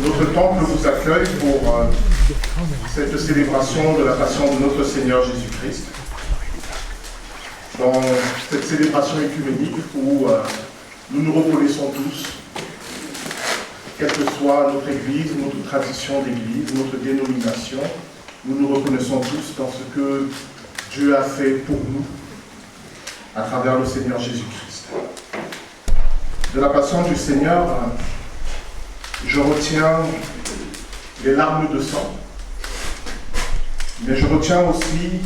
Notre temple vous accueille pour cette célébration de la passion de notre Seigneur Jésus-Christ. Dans cette célébration écuménique où nous nous reconnaissons tous, quelle que soit notre Église, notre tradition d'Église, notre dénomination, nous nous reconnaissons tous dans ce que Dieu a fait pour nous à travers le Seigneur Jésus-Christ. De la passion du Seigneur, je retiens les larmes de sang, mais je retiens aussi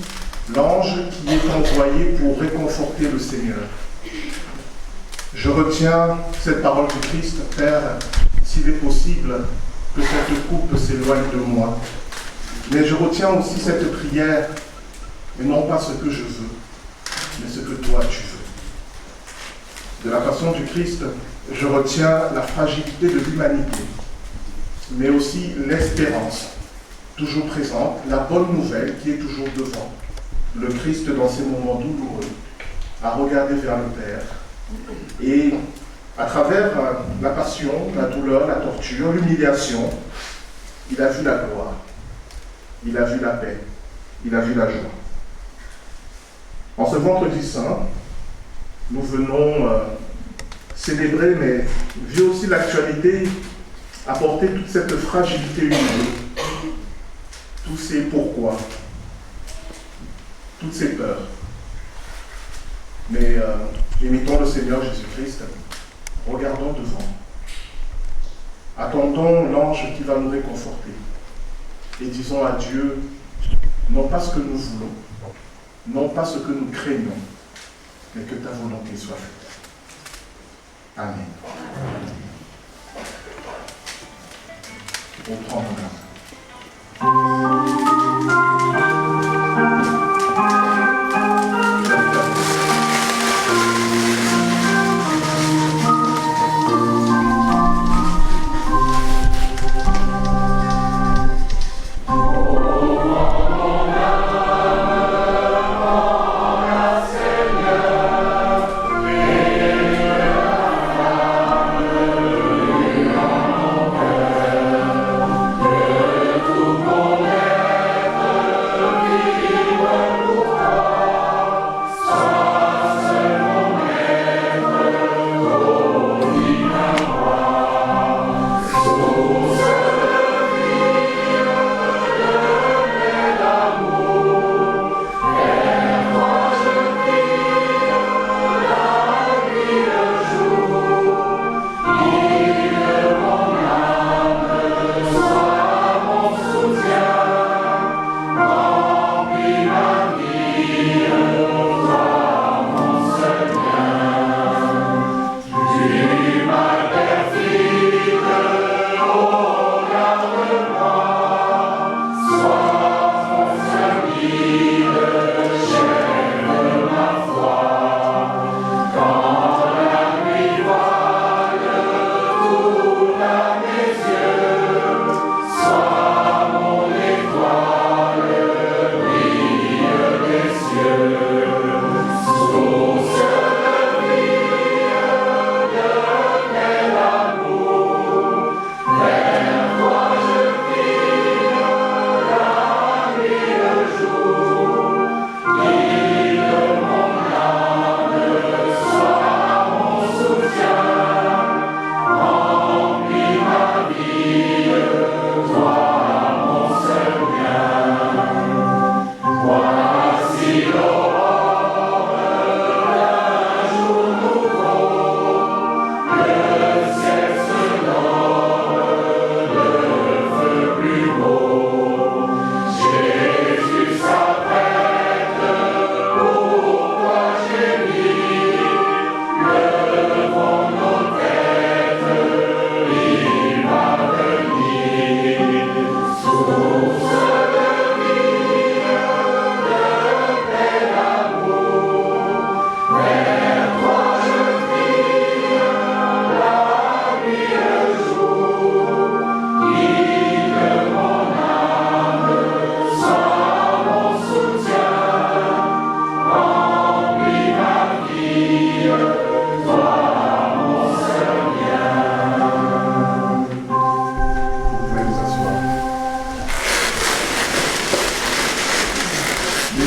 l'ange qui est envoyé pour réconforter le Seigneur. Je retiens cette parole du Christ, Père, s'il est possible que cette coupe s'éloigne de moi. Mais je retiens aussi cette prière, et non pas ce que je veux, mais ce que toi tu veux. De la passion du Christ, je retiens la fragilité de l'humanité, mais aussi l'espérance, toujours présente, la bonne nouvelle qui est toujours devant. Le Christ, dans ces moments douloureux, a regardé vers le Père, et à travers la passion, la douleur, la torture, l'humiliation, il a vu la gloire, il a vu la paix, il a vu la joie. En ce vendredi saint, nous venons célébrer, mais vu aussi l'actualité, apporter toute cette fragilité humaine, tous ces pourquoi, toutes ces peurs. Mais imitons le Seigneur Jésus-Christ, regardons devant, attendons l'ange qui va nous réconforter et disons à Dieu, non pas ce que nous voulons, non pas ce que nous craignons, mais que ta volonté soit faite. Amen. On prend mon Oh,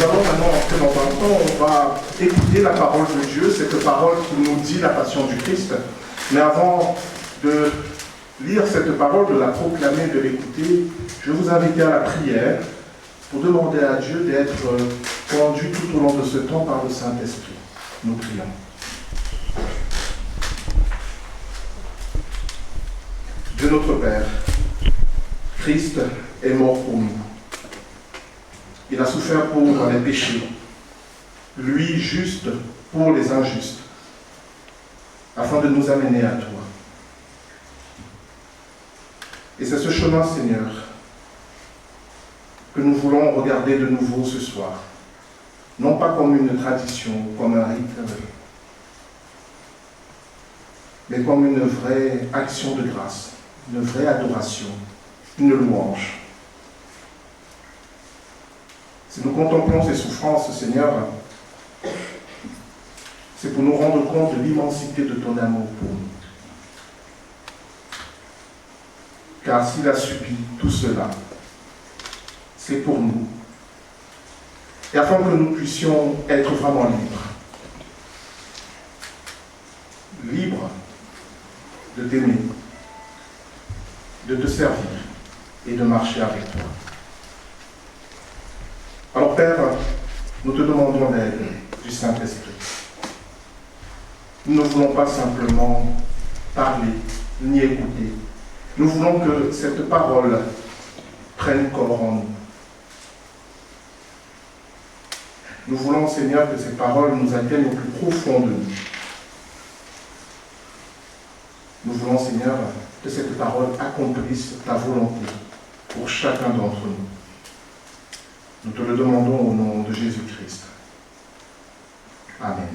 nous allons maintenant entrer dans un temps où on va écouter la parole de Dieu, cette parole qui nous dit la passion du Christ. Mais avant de lire cette parole, de la proclamer, de l'écouter, je vais vous inviter à la prière pour demander à Dieu d'être conduit tout au long de ce temps par le Saint-Esprit. Nous prions. Dieu notre Père, Christ est mort pour nous. Il a souffert pour les péchés, lui juste pour les injustes, afin de nous amener à toi. Et c'est ce chemin, Seigneur, que nous voulons regarder de nouveau ce soir. Non pas comme une tradition, comme un rite, mais comme une vraie action de grâce, une vraie adoration, une louange. Si nous contemplons ces souffrances, Seigneur, c'est pour nous rendre compte de l'immensité de ton amour pour nous. Car s'il a subi tout cela, c'est pour nous. Et afin que nous puissions être vraiment libres. Libres de t'aimer, de te servir et de marcher avec toi. Alors Père, nous te demandons l'aide du Saint-Esprit. Nous ne voulons pas simplement parler ni écouter. Nous voulons que cette parole prenne corps en nous. Nous voulons, Seigneur, que ces paroles nous atteignent au plus profond de nous. Nous voulons, Seigneur, que cette parole accomplisse ta volonté pour chacun d'entre nous. Nous te le demandons au nom de Jésus-Christ. Amen.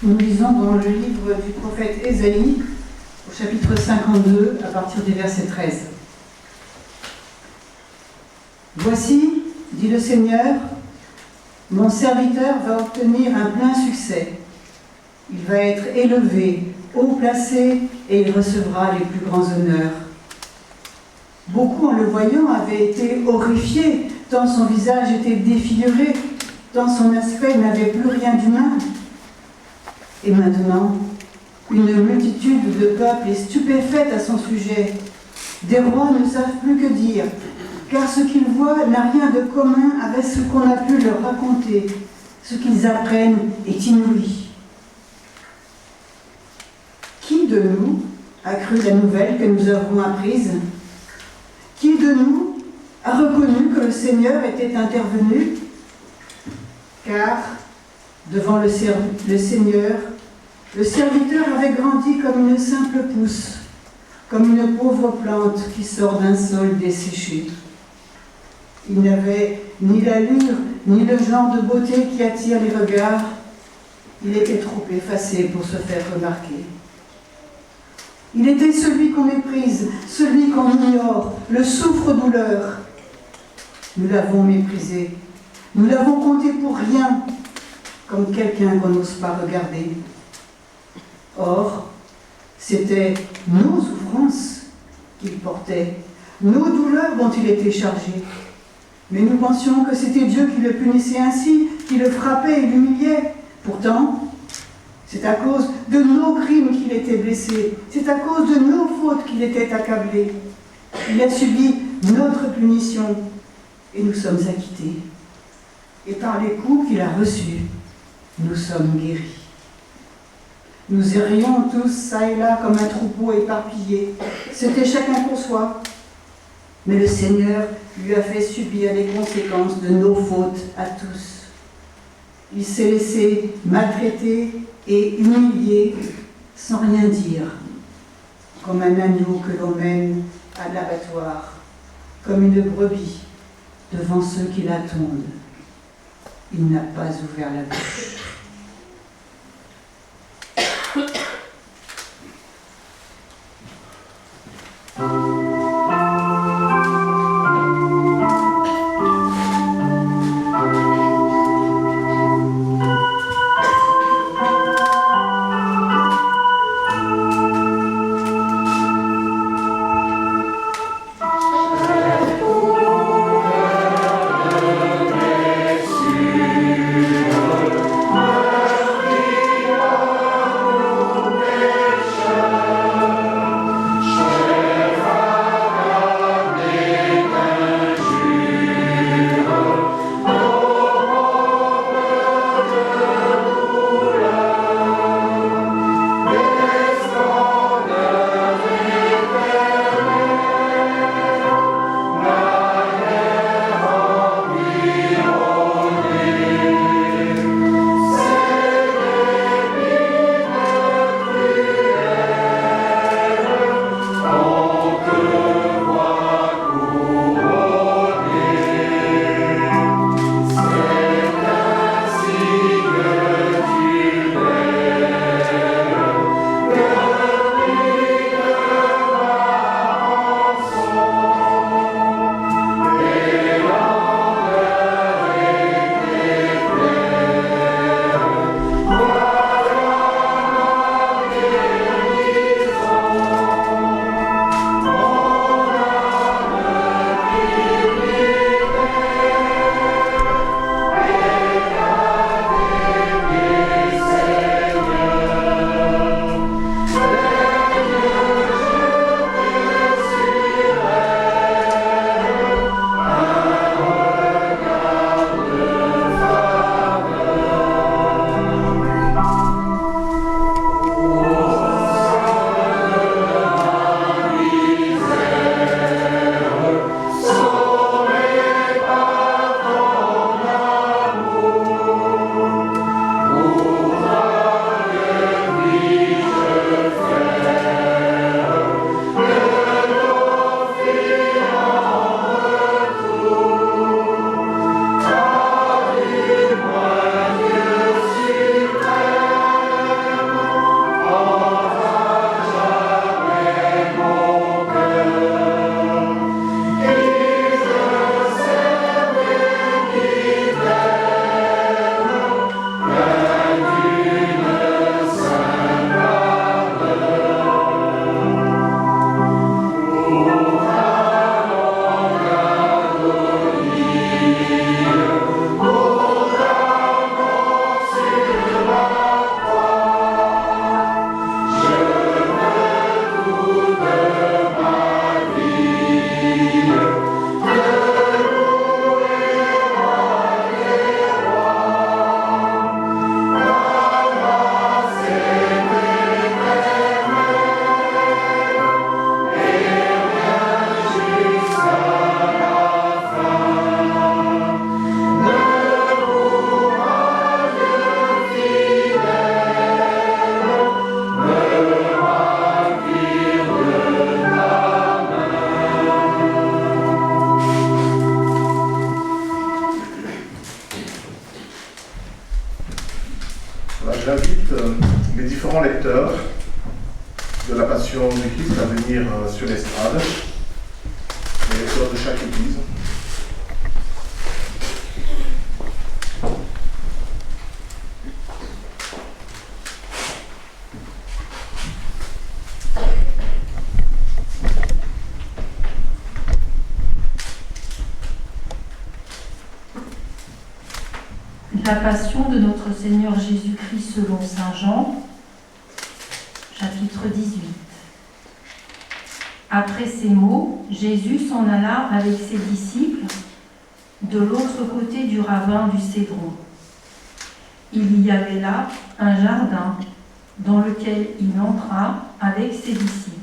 Nous lisons dans le livre du prophète Ésaïe, au chapitre 52, à partir du verset 13. « Voici, dit le Seigneur, mon serviteur va obtenir un plein succès. Il va être élevé, haut placé, et il recevra les plus grands honneurs. Beaucoup, en le voyant, avaient été horrifiés, tant son visage était défiguré, tant son aspect n'avait plus rien d'humain. Et maintenant, une multitude de peuples est stupéfaite à son sujet. Des rois ne savent plus que dire, car ce qu'ils voient n'a rien de commun avec ce qu'on a pu leur raconter. Ce qu'ils apprennent est inouï. Qui de nous a cru la nouvelle que nous avons apprise? Qui de nous a reconnu que le Seigneur était intervenu? Car, devant le Seigneur, le serviteur avait grandi comme une simple pousse, comme une pauvre plante qui sort d'un sol desséché. Il n'avait ni l'allure, ni le genre de beauté qui attire les regards. Il était trop effacé pour se faire remarquer. Il était celui qu'on méprise, celui qu'on ignore, le souffre-douleur. Nous l'avons méprisé, nous l'avons compté pour rien, comme quelqu'un qu'on n'ose pas regarder. Or, c'était nos souffrances qu'il portait, nos douleurs dont il était chargé. Mais nous pensions que c'était Dieu qui le punissait ainsi, qui le frappait et l'humiliait. Pourtant, c'est à cause de nos crimes qu'il était blessé, c'est à cause de nos fautes qu'il était accablé. Il a subi notre punition et nous sommes acquittés. Et par les coups qu'il a reçus, nous sommes guéris. Nous errions tous çà et là comme un troupeau éparpillé. C'était chacun pour soi. Mais le Seigneur lui a fait subir les conséquences de nos fautes à tous. Il s'est laissé maltraiter et humilier sans rien dire, comme un agneau que l'on mène à l'abattoir, comme une brebis devant ceux qui l'attendent. Il n'a pas ouvert la bouche. du Christ à venir sur l'estrade, les lecteurs de chaque église. La passion de notre Seigneur Jésus-Christ selon saint Jean, chapitre 18. Après ces mots, Jésus s'en alla avec ses disciples de l'autre côté du ravin du Cédron. Il y avait là un jardin dans lequel il entra avec ses disciples.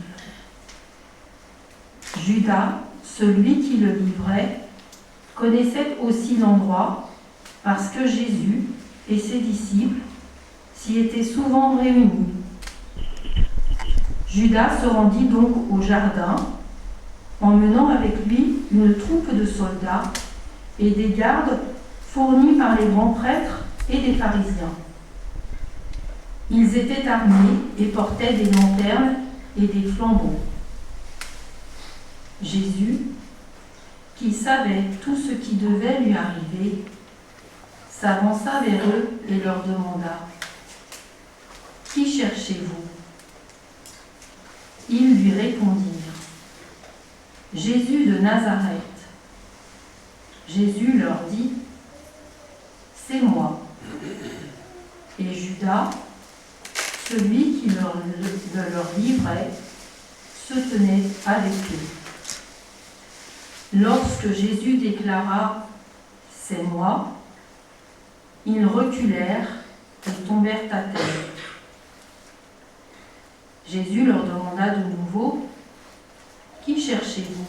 Judas, celui qui le livrait, connaissait aussi l'endroit parce que Jésus et ses disciples s'y étaient souvent réunis. Judas se rendit donc au jardin, emmenant avec lui une troupe de soldats et des gardes fournis par les grands prêtres et des pharisiens. Ils étaient armés et portaient des lanternes et des flambeaux. Jésus, qui savait tout ce qui devait lui arriver, s'avança vers eux et leur demanda : « Qui cherchez-vous » Ils lui répondirent : « Jésus de Nazareth. » Jésus leur dit : « C'est moi. » Et Judas, celui qui leur livrait, se tenait avec eux. Lorsque Jésus déclara « C'est moi », ils reculèrent et tombèrent à terre. Jésus leur demanda de nouveau : « Qui cherchez-vous »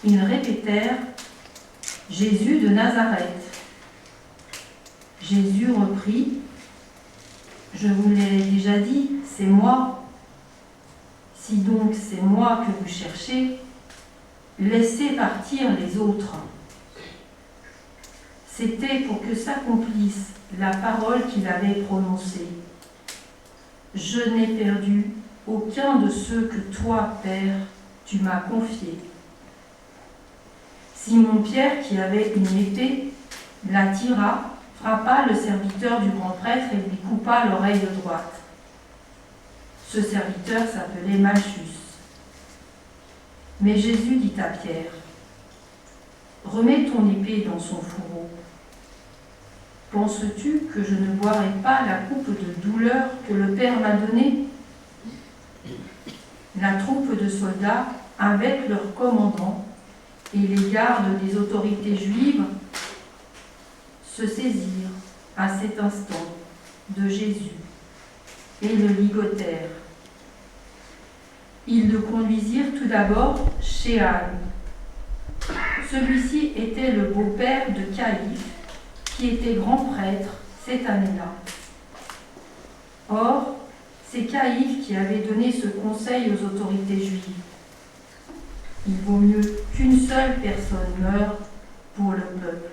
Ils répétèrent : « Jésus de Nazareth. » Jésus reprit : « Je vous l'ai déjà dit, c'est moi. Si donc c'est moi que vous cherchez, laissez partir les autres. » C'était pour que s'accomplisse la parole qu'il avait prononcée. « Je n'ai perdu aucun de ceux que toi, Père, tu m'as confiés. » Simon-Pierre, qui avait une épée, la tira, frappa le serviteur du grand prêtre et lui coupa l'oreille droite. Ce serviteur s'appelait Malchus. Mais Jésus dit à Pierre : « Remets ton épée dans son fourreau. Penses-tu que je ne boirai pas la coupe de douleur que le Père m'a donnée ?» La troupe de soldats, avec leur commandant et les gardes des autorités juives, se saisirent à cet instant de Jésus et le ligotèrent. Ils le conduisirent tout d'abord chez Anne. Celui-ci était le beau-père de Caïphe, qui était grand prêtre cette année-là. Or, c'est Caïphe qui avait donné ce conseil aux autorités juives. Il vaut mieux qu'une seule personne meure pour le peuple.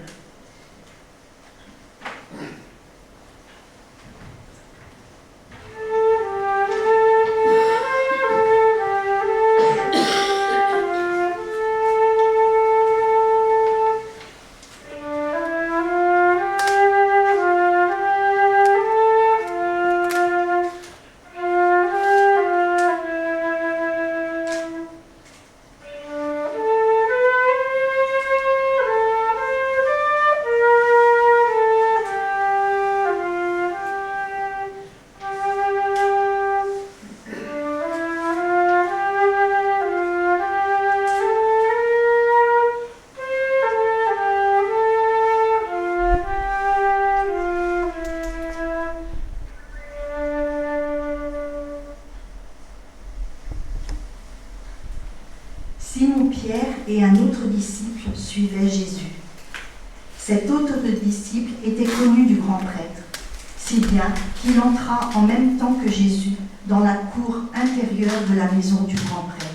Simon-Pierre et un autre disciple suivaient Jésus. Cet autre disciple était connu du grand prêtre, si bien qu'il entra en même temps que Jésus dans la cour intérieure de la maison du grand prêtre.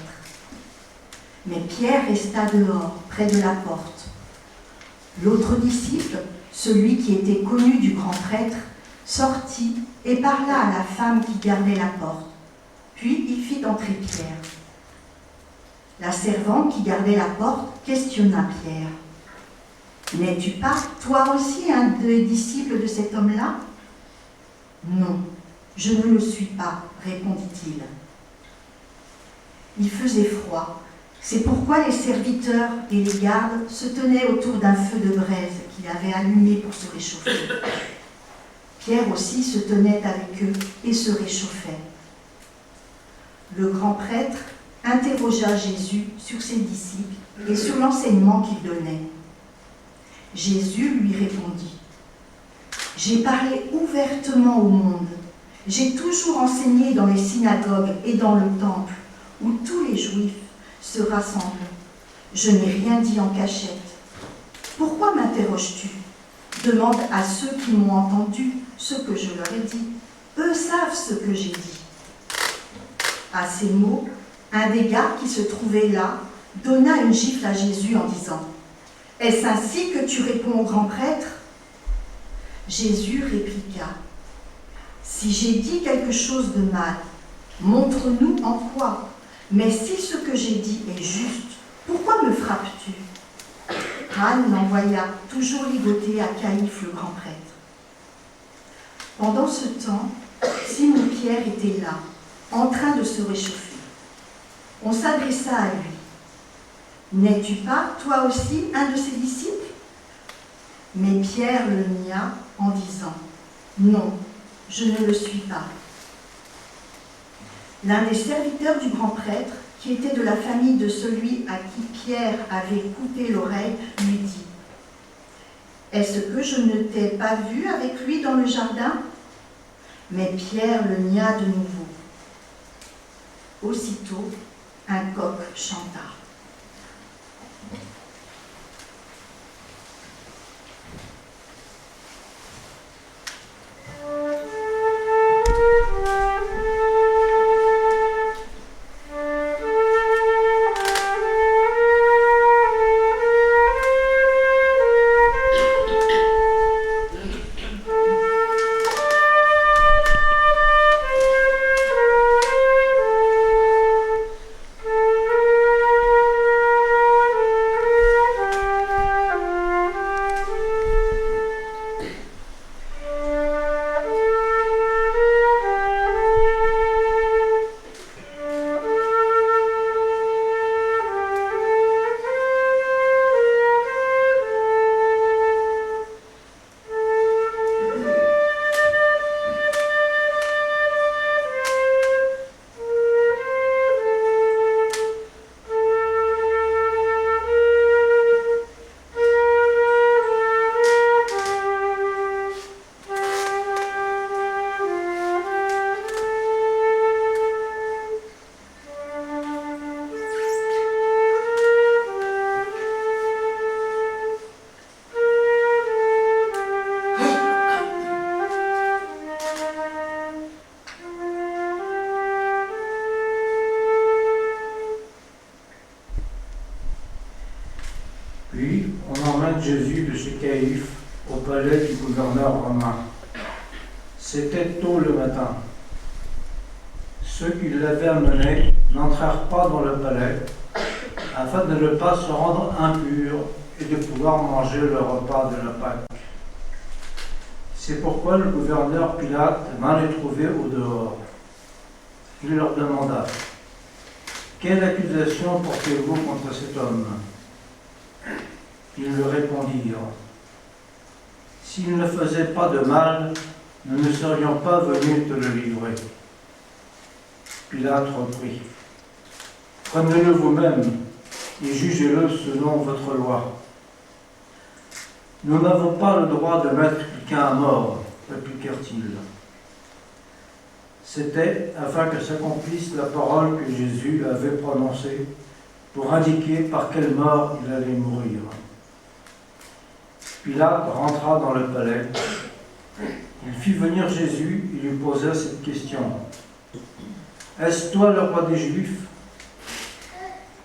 Mais Pierre resta dehors, près de la porte. L'autre disciple, celui qui était connu du grand prêtre, sortit et parla à la femme qui gardait la porte. Puis il fit entrer Pierre. La servante qui gardait la porte questionna Pierre. « N'es-tu pas, toi aussi, un des disciples de cet homme-là » ? « Non, je ne le suis pas, répondit-il. Il faisait froid. C'est pourquoi les serviteurs et les gardes se tenaient autour d'un feu de braise qu'il avait allumé pour se réchauffer. Pierre aussi se tenait avec eux et se réchauffait. Le grand prêtre interrogea Jésus sur ses disciples et sur l'enseignement qu'il donnait. Jésus lui répondit : « J'ai parlé ouvertement au monde. J'ai toujours enseigné dans les synagogues et dans le temple, où tous les Juifs se rassemblent. Je n'ai rien dit en cachette. Pourquoi m'interroges-tu ? Demande à ceux qui m'ont entendu ce que je leur ai dit. Eux savent ce que j'ai dit. » À ces mots, un des gardes qui se trouvait là donna une gifle à Jésus en disant : « Est-ce ainsi que tu réponds au grand prêtre ?» Jésus répliqua : « Si j'ai dit quelque chose de mal, montre-nous en quoi. Mais si ce que j'ai dit est juste, pourquoi me frappes-tu » Anne l'envoya toujours ligoter à Caïphe le grand prêtre. Pendant ce temps, Simon-Pierre était là, en train de se réchauffer. On s'adressa à lui. « N'es-tu pas, toi aussi, un de ses disciples » Mais Pierre le nia en disant : « Non, je ne le suis pas. » L'un des serviteurs du grand prêtre, qui était de la famille de celui à qui Pierre avait coupé l'oreille, lui dit : « Est-ce que je ne t'ai pas vu avec lui dans le jardin ?» Mais Pierre le nia de nouveau. Aussitôt, un coq chanta. Puis on emmène Jésus de chez Caïphe au palais du gouverneur romain. C'était tôt le matin. Ceux qui l'avaient amené n'entrèrent pas dans le palais, afin de ne pas se rendre impurs et de pouvoir manger le repas de la Pâque. C'est pourquoi le gouverneur Pilate vint les trouver au dehors. Il leur demanda : « Quelle accusation portez-vous contre cet homme ?» Ils lui répondirent : « S'il ne faisait pas de mal, nous ne serions pas venus te le livrer. » Pilate reprit : « Prenez-le vous-même et jugez-le selon votre loi. » « Nous n'avons pas le droit de mettre quelqu'un à mort, répliquèrent-ils. C'était afin que s'accomplisse la parole que Jésus avait prononcée pour indiquer par quelle mort il allait mourir. Pilate rentra dans le palais. Il fit venir Jésus et lui posa cette question : « Est-ce toi le roi des Juifs ?»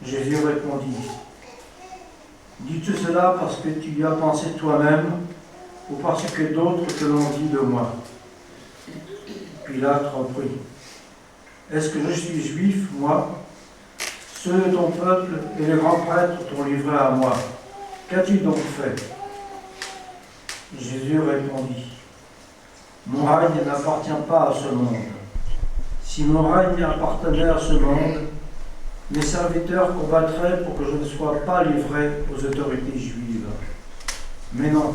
Jésus répondit : « Dis-tu cela parce que tu y as pensé toi-même ou parce que d'autres te l'ont dit de moi ?» Pilate reprit : « Est-ce que je suis juif, moi? Ceux de ton peuple et les grands prêtres t'ont livré à moi. Qu'as-tu donc fait? Jésus répondit, mon règne n'appartient pas à ce monde. Si mon règne appartenait à ce monde, mes serviteurs combattraient pour que je ne sois pas livré aux autorités juives. Mais non,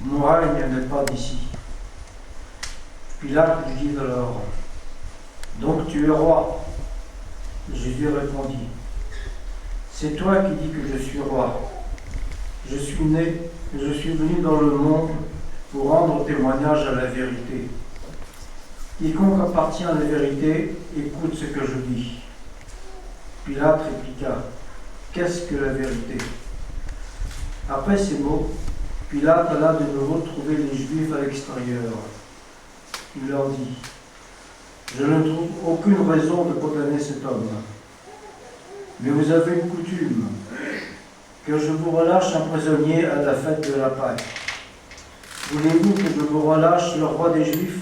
mon règne n'est pas d'ici. Pilate lui dit alors, donc tu es roi? Jésus répondit, c'est toi qui dis que je suis roi. Je suis né et je suis venu dans le monde pour rendre témoignage à la vérité. Quiconque appartient à la vérité, écoute ce que je dis. Pilate répliqua, qu'est-ce que la vérité? Après ces mots, Pilate alla de nouveau trouver les Juifs à l'extérieur. Il leur dit, je ne trouve aucune raison de condamner cet homme. Mais vous avez une coutume, que je vous relâche un prisonnier à la fête de la Pâque. Voulez-vous que je vous relâche le roi des Juifs?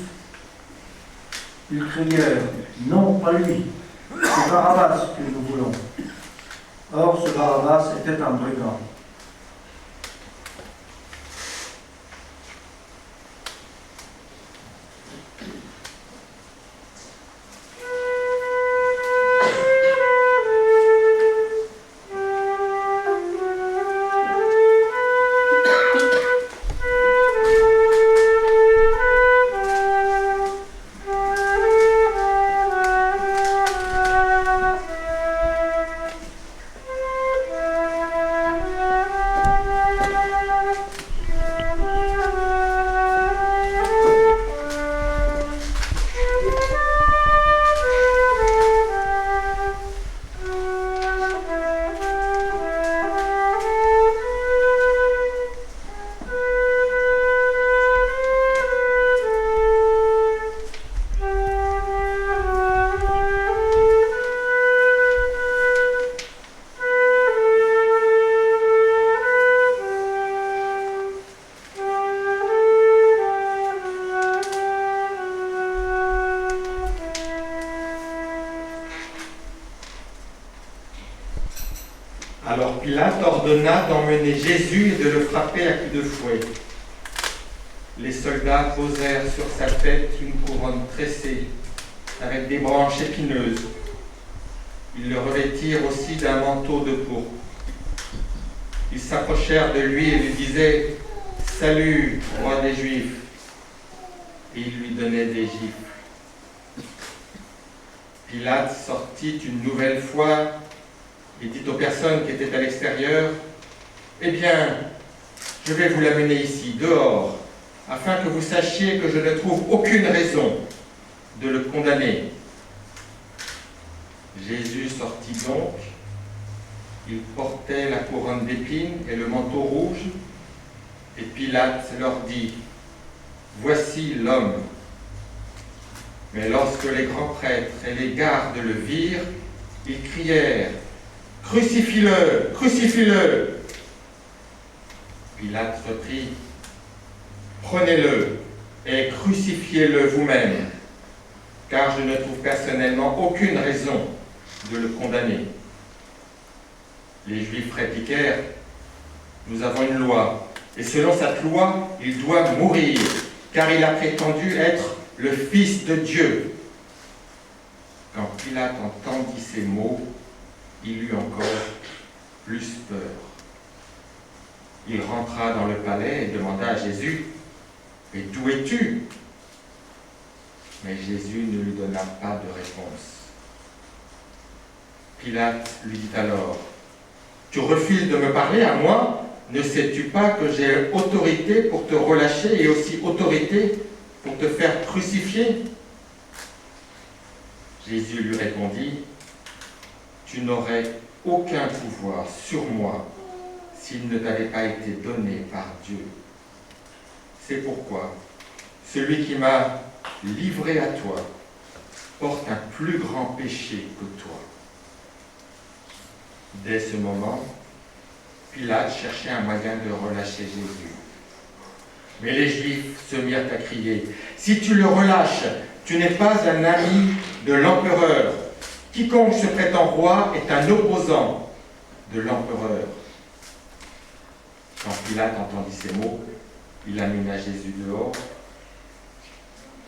Ils crièrent, non, pas lui, c'est Barabbas que nous voulons. Or, ce Barabbas était un brigand. Alors Pilate ordonna d'emmener Jésus et de le frapper à coups de fouet. Les soldats posèrent sur sa tête une couronne tressée avec des branches épineuses. Ils le revêtirent aussi d'un manteau de pourpre. Ils s'approchèrent de lui et lui disaient « Salut, roi des Juifs !» Et ils lui donnaient des gifles. Pilate sortit une nouvelle fois et dit aux personnes qui étaient à l'extérieur, « Eh bien, je vais vous l'amener ici, dehors, afin que vous sachiez que je ne trouve aucune raison de le condamner. » Jésus sortit donc. Il portait la couronne d'épines et le manteau rouge, et Pilate leur dit, « Voici l'homme. » Mais lorsque les grands prêtres et les gardes le virent, ils crièrent, « Crucifie-le! Crucifie-le » Pilate reprit, « Prenez-le et crucifiez-le vous-même, car je ne trouve personnellement aucune raison de le condamner. » Les Juifs répliquèrent, « Nous avons une loi, et selon cette loi, il doit mourir, car il a prétendu être le Fils de Dieu. » Quand Pilate entendit ces mots, il eut encore plus peur. Il rentra dans le palais et demanda à Jésus, « Mais d'où es-tu » Mais Jésus ne lui donna pas de réponse. Pilate lui dit alors, « Tu refuses de me parler à moi? Ne sais-tu pas que j'ai autorité pour te relâcher et aussi autorité pour te faire crucifier ?» Jésus lui répondit, « Tu n'aurais aucun pouvoir sur moi s'il ne t'avait pas été donné par Dieu. C'est pourquoi celui qui m'a livré à toi porte un plus grand péché que toi. » Dès ce moment, Pilate cherchait un moyen de relâcher Jésus. Mais les Juifs se mirent à crier, « Si tu le relâches, tu n'es pas un ami de l'empereur. Quiconque se prétend roi est un opposant de l'empereur. Quand Pilate entendit ces mots, il amena Jésus dehors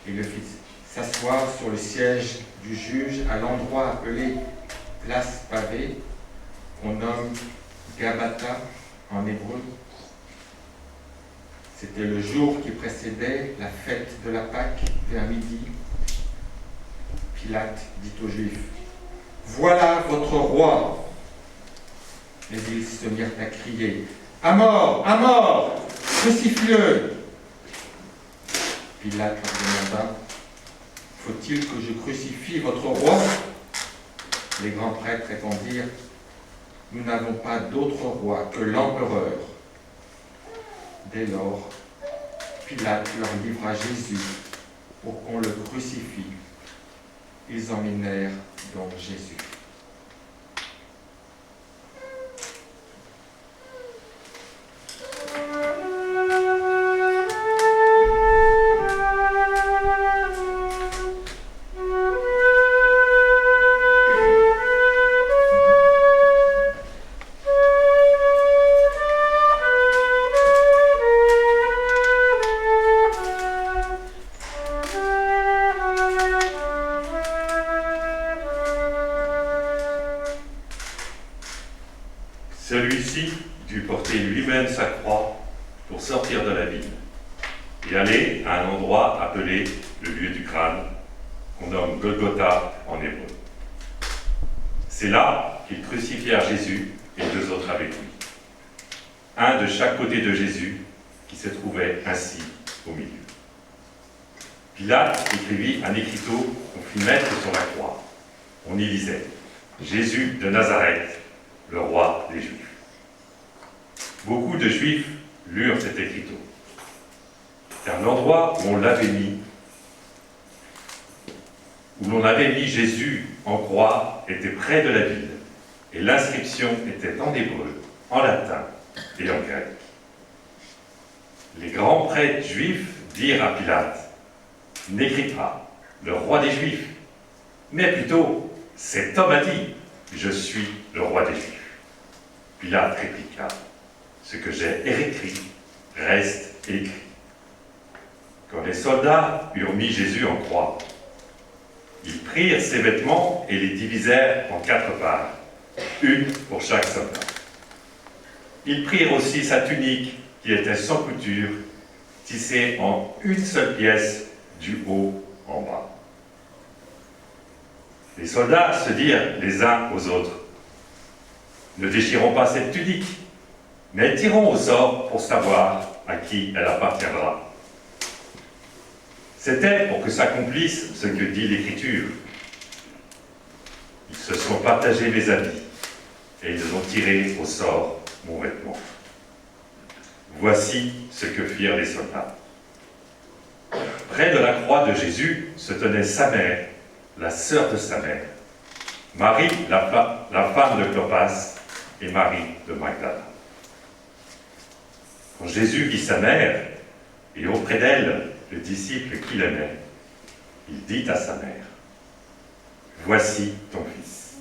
et le fit s'asseoir sur le siège du juge à l'endroit appelé place pavée, qu'on nomme Gabata en hébreu. C'était le jour qui précédait la fête de la Pâque, vers midi. Pilate dit aux Juifs: « Voilà votre roi !» Mais ils se mirent à crier: « À mort! À mort! Crucifie-le !» Pilate leur demanda: « Faut-il que je crucifie votre roi ?» Les grands prêtres répondirent: « Nous n'avons pas d'autre roi que l'empereur. » Dès lors, Pilate leur livra Jésus pour qu'on le crucifie. Ils emmenèrent donc Jésus. Celui-ci dut porter lui-même sa croix pour sortir de la ville et aller à un endroit appelé le lieu du crâne, qu'on nomme Golgotha en hébreu. C'est là qu'ils crucifièrent Jésus et deux autres avec lui, un de chaque côté de Jésus, qui se trouvait ainsi au milieu. Pilate écrivit un écriteau qu'on fit mettre sur la croix. On y lisait: Jésus de Nazareth, le roi des Juifs. Beaucoup de Juifs lurent cet écriteau, car l'endroit où l'on avait mis Jésus en croix était près de la ville, et l'inscription était en hébreu, en latin et en grec. Les grands prêtres juifs dirent à Pilate: « N'écris pas le roi des Juifs, mais plutôt cet homme a dit: je suis le roi des Juifs. » Pilate répliqua: « Ce que j'ai écrit reste écrit. » Quand les soldats eurent mis Jésus en croix, ils prirent ses vêtements et les divisèrent en 4 parts, une pour chaque soldat. Ils prirent aussi sa tunique, qui était sans couture, tissée en une seule pièce, du haut en bas. Les soldats se dirent les uns aux autres: « Ne déchirons pas cette tunique, mais tirons au sort pour savoir à qui elle appartiendra. » C'était pour que s'accomplisse ce que dit l'Écriture. Ils se sont partagés mes habits, et ils ont tiré au sort mon vêtement. Voici ce que firent les soldats. Près de la croix de Jésus se tenait sa mère, la sœur de sa mère, Marie, la femme de Clopas, et Marie de Magdala. Quand Jésus vit sa mère, et auprès d'elle le disciple qu'il aimait, il dit à sa mère: « Voici ton fils. »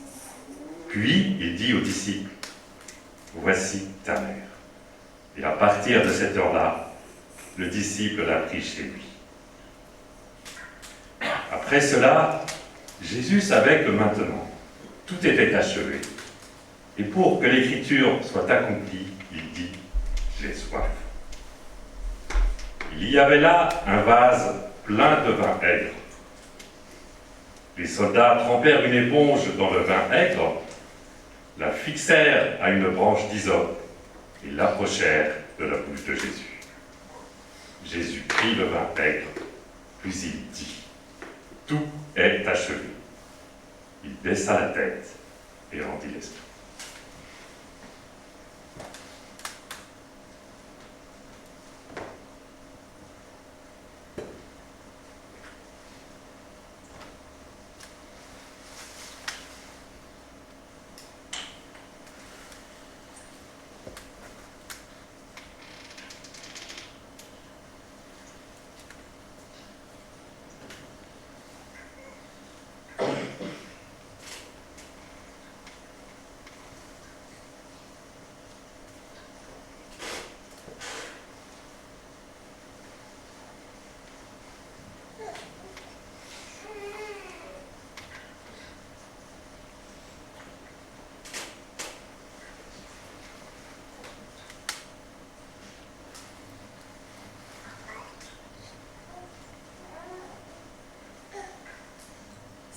Puis il dit au disciple: « Voici ta mère. » Et à partir de cette heure-là, le disciple l'a pris chez lui. Après cela, Jésus savait que maintenant, tout était achevé. Et pour que l'Écriture soit accomplie, il dit: « J'ai soif. » Il y avait là un vase plein de vin aigre. Les soldats trempèrent une éponge dans le vin aigre, la fixèrent à une branche d'hysope et l'approchèrent de la bouche de Jésus. Jésus prit le vin aigre, puis il dit: « Tout est achevé. » Il baissa la tête et rendit l'esprit.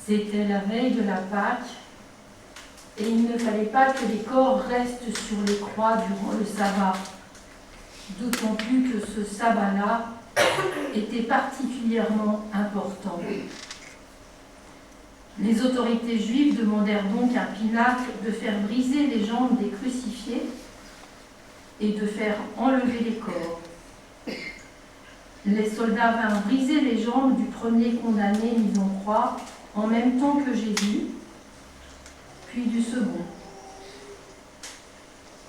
C'était la veille de la Pâque, et il ne fallait pas que les corps restent sur les croix durant le sabbat, d'autant plus que ce sabbat-là était particulièrement important. Les autorités juives demandèrent donc à Pilate de faire briser les jambes des crucifiés et de faire enlever les corps. Les soldats vinrent briser les jambes du premier condamné mis en croix en même temps que Jésus, puis du second.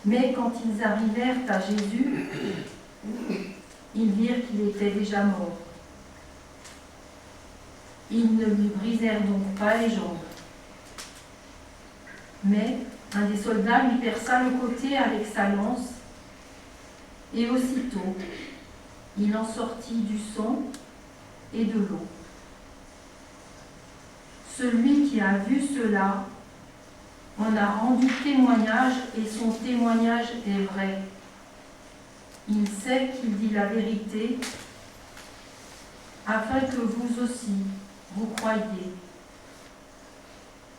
Mais quand ils arrivèrent à Jésus, ils virent qu'il était déjà mort. Ils ne lui brisèrent donc pas les jambes. Mais un des soldats lui perça le côté avec sa lance, et aussitôt, il en sortit du sang et de l'eau. Celui qui a vu cela en a rendu témoignage, et son témoignage est vrai. Il sait qu'il dit la vérité, afin que vous aussi, vous croyiez.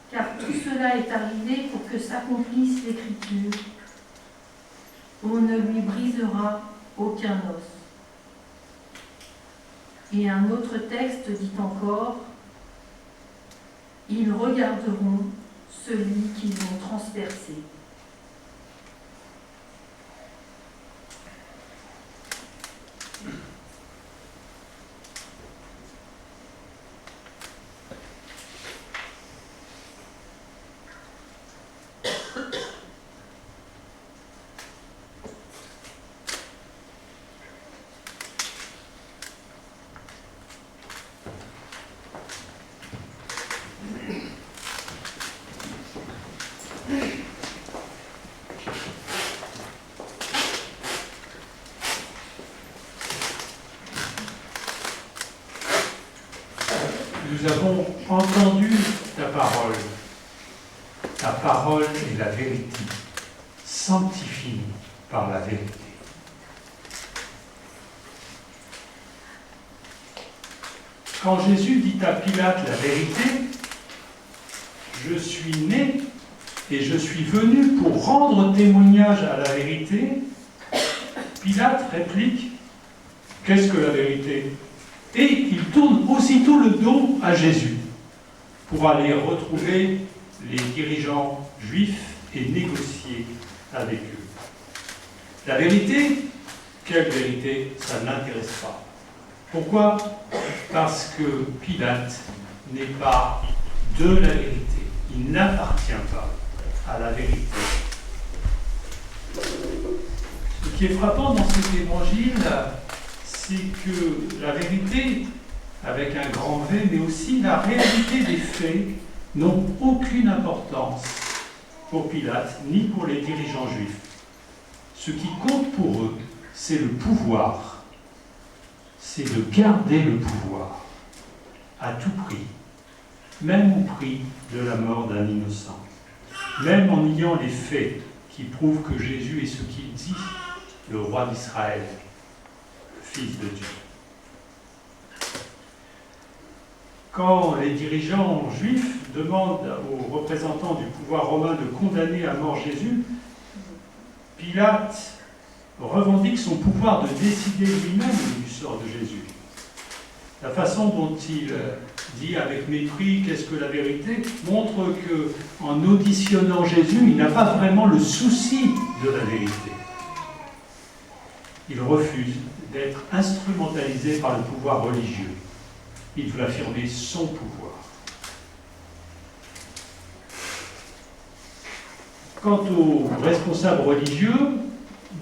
Car tout cela est arrivé pour que s'accomplisse l'Écriture. On ne lui brisera aucun os. Et un autre texte dit encore, ils regarderont celui qu'ils ont transpercé. Nous avons entendu ta parole. Ta parole est la vérité. Sanctifie-nous par la vérité. Quand Jésus dit à Pilate la vérité, je suis né et je suis venu pour rendre témoignage à la vérité, Pilate réplique, qu'est-ce que la vérité ? Et il tourne aussitôt le dos à Jésus pour aller retrouver les dirigeants juifs et négocier avec eux. La vérité, quelle vérité ? Ça ne l'intéresse pas. Pourquoi ? Parce que Pilate n'est pas de la vérité. Il n'appartient pas à la vérité. Ce qui est frappant dans cet évangile, c'est que la vérité, avec un grand V, mais aussi la réalité des faits, n'ont aucune importance pour Pilate, ni pour les dirigeants juifs. Ce qui compte pour eux, c'est le pouvoir. C'est de garder le pouvoir, à tout prix, même au prix de la mort d'un innocent. Même en niant les faits qui prouvent que Jésus est ce qu'il dit, le roi d'Israël, Fils de Dieu. Quand les dirigeants juifs demandent aux représentants du pouvoir romain de condamner à mort Jésus, Pilate revendique son pouvoir de décider lui-même du sort de Jésus. La façon dont il dit avec mépris « qu'est-ce que la vérité ?» montre qu'en auditionnant Jésus, il n'a pas vraiment le souci de la vérité. Il refuse d'être instrumentalisé par le pouvoir religieux. Il veut affirmer son pouvoir. Quant aux responsables religieux,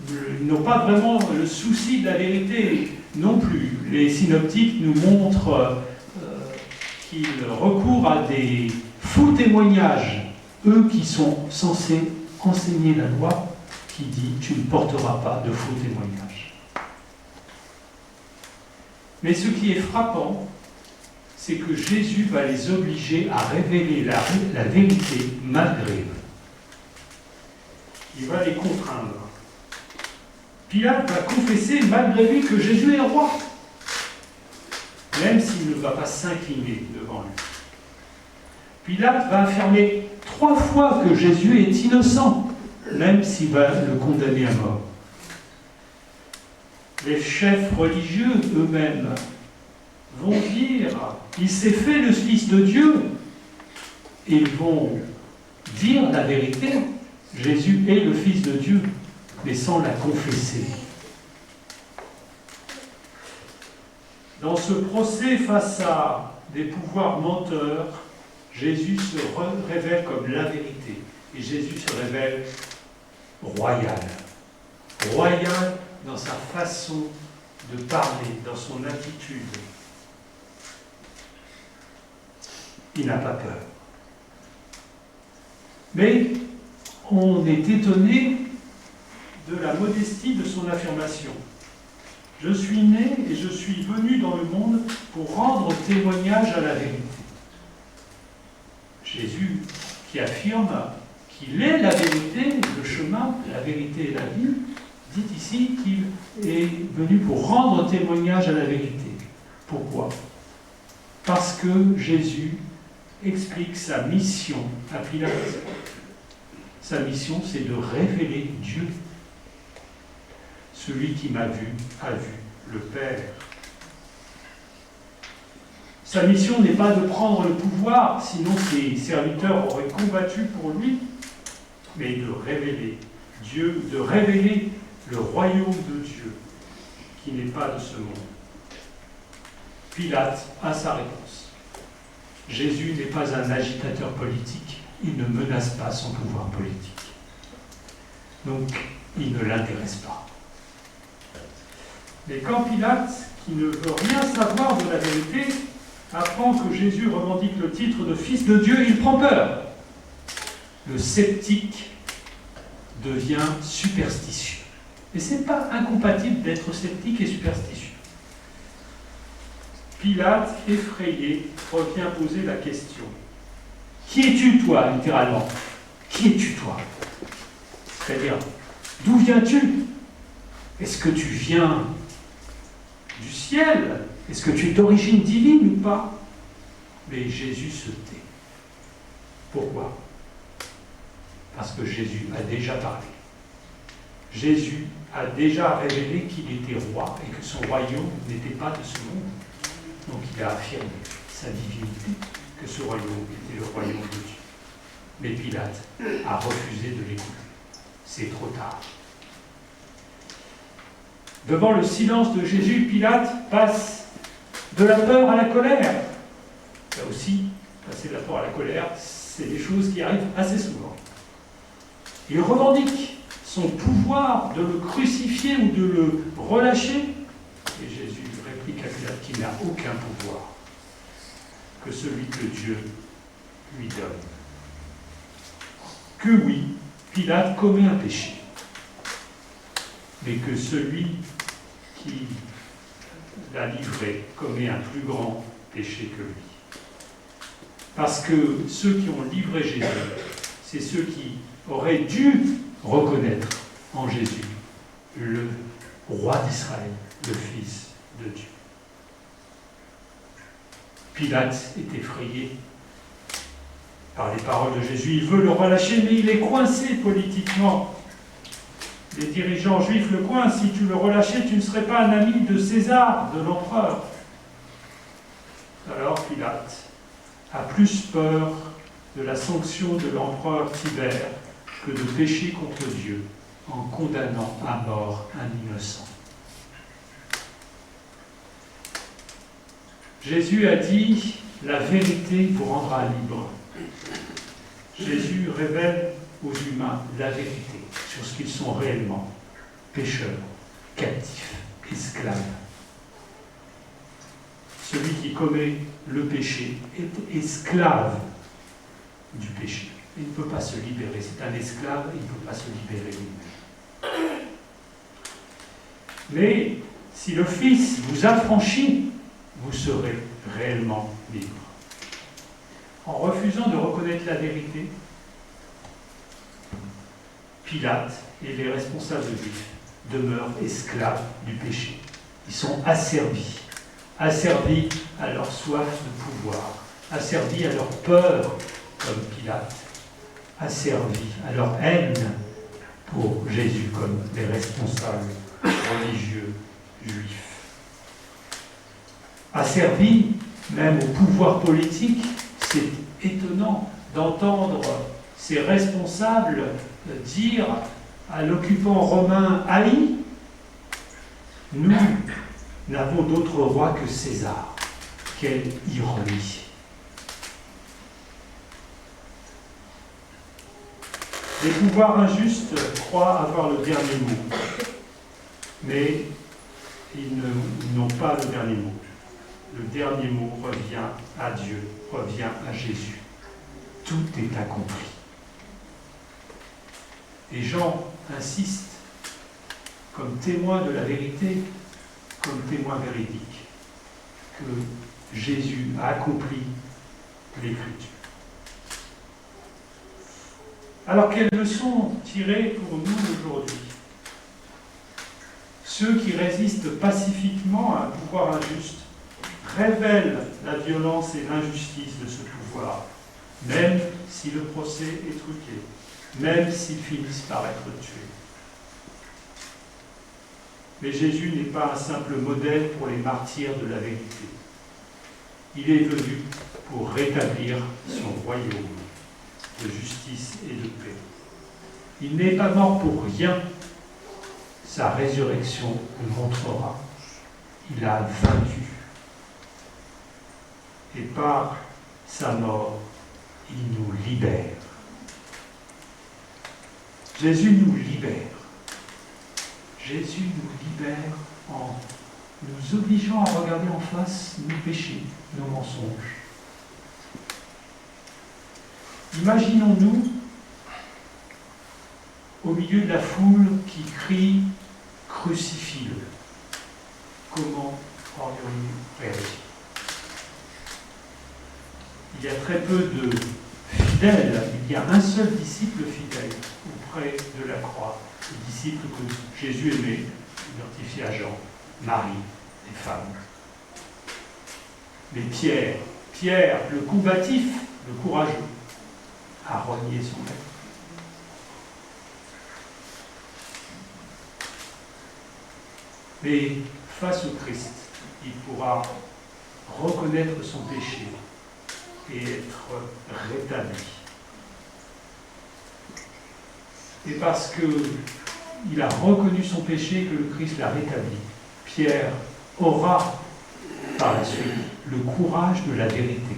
ils n'ont pas vraiment le souci de la vérité non plus. Les synoptiques nous montrent qu'ils recourent à des faux témoignages, eux qui sont censés enseigner la loi qui dit « tu ne porteras pas de faux témoignages ». Mais ce qui est frappant, c'est que Jésus va les obliger à révéler la vérité malgré eux. Il va les contraindre. Pilate va confesser malgré lui que Jésus est roi, même s'il ne va pas s'incliner devant lui. Pilate va affirmer 3 fois que Jésus est innocent, même s'il va le condamner à mort. Les chefs religieux eux-mêmes vont dire « Il s'est fait le Fils de Dieu ». Ils vont dire la vérité, Jésus est le Fils de Dieu, mais sans la confesser. Dans ce procès face à des pouvoirs menteurs, Jésus se révèle comme la vérité. Et Jésus se révèle royal. Royal dans sa façon de parler, dans son attitude. Il n'a pas peur. Mais on est étonné de la modestie de son affirmation. Je suis né et je suis venu dans le monde pour rendre témoignage à la vérité. Jésus, qui affirme qu'il est la vérité, le chemin, la vérité et la vie, dit ici qu'il est venu pour rendre témoignage à la vérité. Pourquoi ? Parce que Jésus explique sa mission à Pilate. Sa mission, c'est de révéler Dieu. Celui qui m'a vu a vu le Père. Sa mission n'est pas de prendre le pouvoir, sinon ses serviteurs auraient combattu pour lui, mais de révéler Dieu, de révéler le royaume de Dieu, qui n'est pas de ce monde. Pilate a sa réponse. Jésus n'est pas un agitateur politique, il ne menace pas son pouvoir politique. Donc, il ne l'intéresse pas. Mais quand Pilate, qui ne veut rien savoir de la vérité, apprend que Jésus revendique le titre de Fils de Dieu, il prend peur. Le sceptique devient superstitieux. Et ce n'est pas incompatible d'être sceptique et superstitieux. Pilate, effrayé, revient poser la question. Qui es-tu, toi, littéralement ? Qui es-tu, toi ? C'est-à-dire, d'où viens-tu ? Est-ce que tu viens du ciel ? Est-ce que tu es d'origine divine ou pas ? Mais Jésus se tait. Pourquoi ? Parce que Jésus a déjà parlé. Jésus a déjà révélé qu'il était roi et que son royaume n'était pas de ce monde. Donc il a affirmé sa divinité, que ce royaume était le royaume de Dieu. Mais Pilate a refusé de l'écouter. C'est trop tard. Devant le silence de Jésus, Pilate passe de la peur à la colère. Là aussi, passer de la peur à la colère, c'est des choses qui arrivent assez souvent. Il revendique son pouvoir de le crucifier ou de le relâcher. Et Jésus réplique à Pilate qu'il n'a aucun pouvoir que celui que Dieu lui donne. Que oui, Pilate commet un péché, mais que celui qui l'a livré commet un plus grand péché que lui. Parce que ceux qui ont livré Jésus, c'est ceux qui auraient dû reconnaître en Jésus le roi d'Israël, le Fils de Dieu. Pilate est effrayé par les paroles de Jésus. Il veut le relâcher, mais il est coincé politiquement. Les dirigeants juifs le coincent. Si tu le relâchais, tu ne serais pas un ami de César, de l'empereur. Alors Pilate a plus peur de la sanction de l'empereur Tibère que de pécher contre Dieu en condamnant à mort un innocent. Jésus a dit « La vérité vous rendra libre ». Jésus révèle aux humains la vérité sur ce qu'ils sont réellement, pécheurs, captifs, esclaves. Celui qui commet le péché est esclave du péché. Il ne peut pas se libérer. C'est un esclave, il ne peut pas se libérer lui-même. Mais si le Fils vous affranchit, vous serez réellement libre. En refusant de reconnaître la vérité, Pilate et les responsables juifs demeurent esclaves du péché. Ils sont asservis à leur soif de pouvoir, asservis à leur peur comme Pilate, asservis à leur haine pour Jésus comme les responsables religieux juifs. Asservis même au pouvoir politique. C'est étonnant d'entendre ces responsables dire à l'occupant romain haï, nous n'avons d'autre roi que César. Quelle ironie! Les pouvoirs injustes croient avoir le dernier mot, mais ils n'ont pas le dernier mot. Le dernier mot revient à Dieu, revient à Jésus. Tout est accompli. Et Jean insiste, comme témoin de la vérité, comme témoin véridique, que Jésus a accompli l'Écriture. Alors, quelles leçons tirer pour nous aujourd'hui? Ceux qui résistent pacifiquement à un pouvoir injuste révèlent la violence et l'injustice de ce pouvoir, même si le procès est truqué, même s'ils finissent par être tués. Mais Jésus n'est pas un simple modèle pour les martyrs de la vérité. Il est venu pour rétablir son royaume de justice et de paix. Il n'est pas mort pour rien. Sa résurrection le montrera. Il a vaincu. Et par sa mort, il nous libère. Jésus nous libère. Jésus nous libère en nous obligeant à regarder en face nos péchés, nos mensonges. Imaginons-nous au milieu de la foule qui crie « Crucifie-le ». Comment aurions-nous réagi? Il y a très peu de fidèles, il y a un seul disciple fidèle auprès de la croix, le disciple que Jésus aimait, identifié à Jean, Marie, les femmes. Mais Pierre, le combatif, le courageux, a renié son maître. Mais face au Christ, il pourra reconnaître son péché et être rétabli. Et parce qu'il a reconnu son péché, que le Christ l'a rétabli, Pierre aura par la suite le courage de la vérité,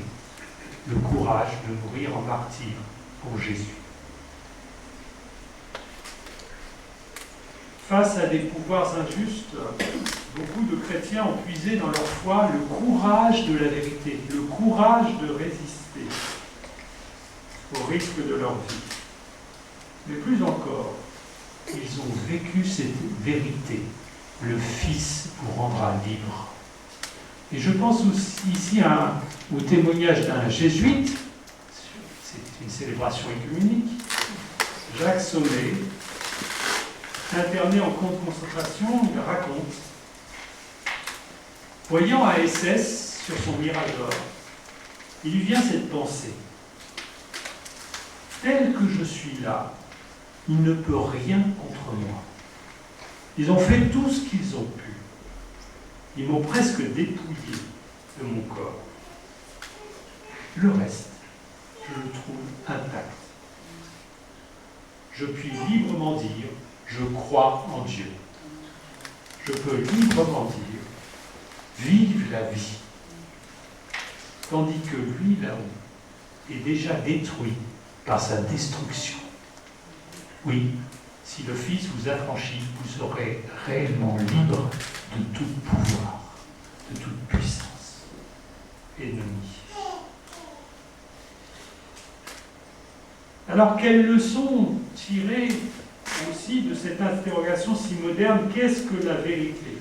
le courage de mourir en martyr pour Jésus. Face à des pouvoirs injustes, beaucoup de chrétiens ont puisé dans leur foi le courage de la vérité, le courage de résister au risque de leur vie. Mais plus encore, ils ont vécu cette vérité. Le Fils vous rendra libre. Et je pense aussi ici au témoignage d'un jésuite, c'est une célébration œcuménique, Jacques Sommet, interné en camp de concentration, il raconte, voyant un SS sur son mirador, il lui vient cette pensée. Tel que je suis là, il ne peut rien contre moi. Ils ont fait tout ce qu'ils ont pu. Ils m'ont presque dépouillé de mon corps. Le reste, je le trouve intact. Je puis librement dire, je crois en Dieu. Je peux librement dire, vive la vie. Tandis que lui, là-haut, est déjà détruit par sa destruction. Oui, si le Fils vous affranchit, vous serez réellement libre de tout pouvoir, de toute puissance ennemie. Alors, quelles leçons tirer aussi de cette interrogation si moderne, qu'est-ce que la vérité?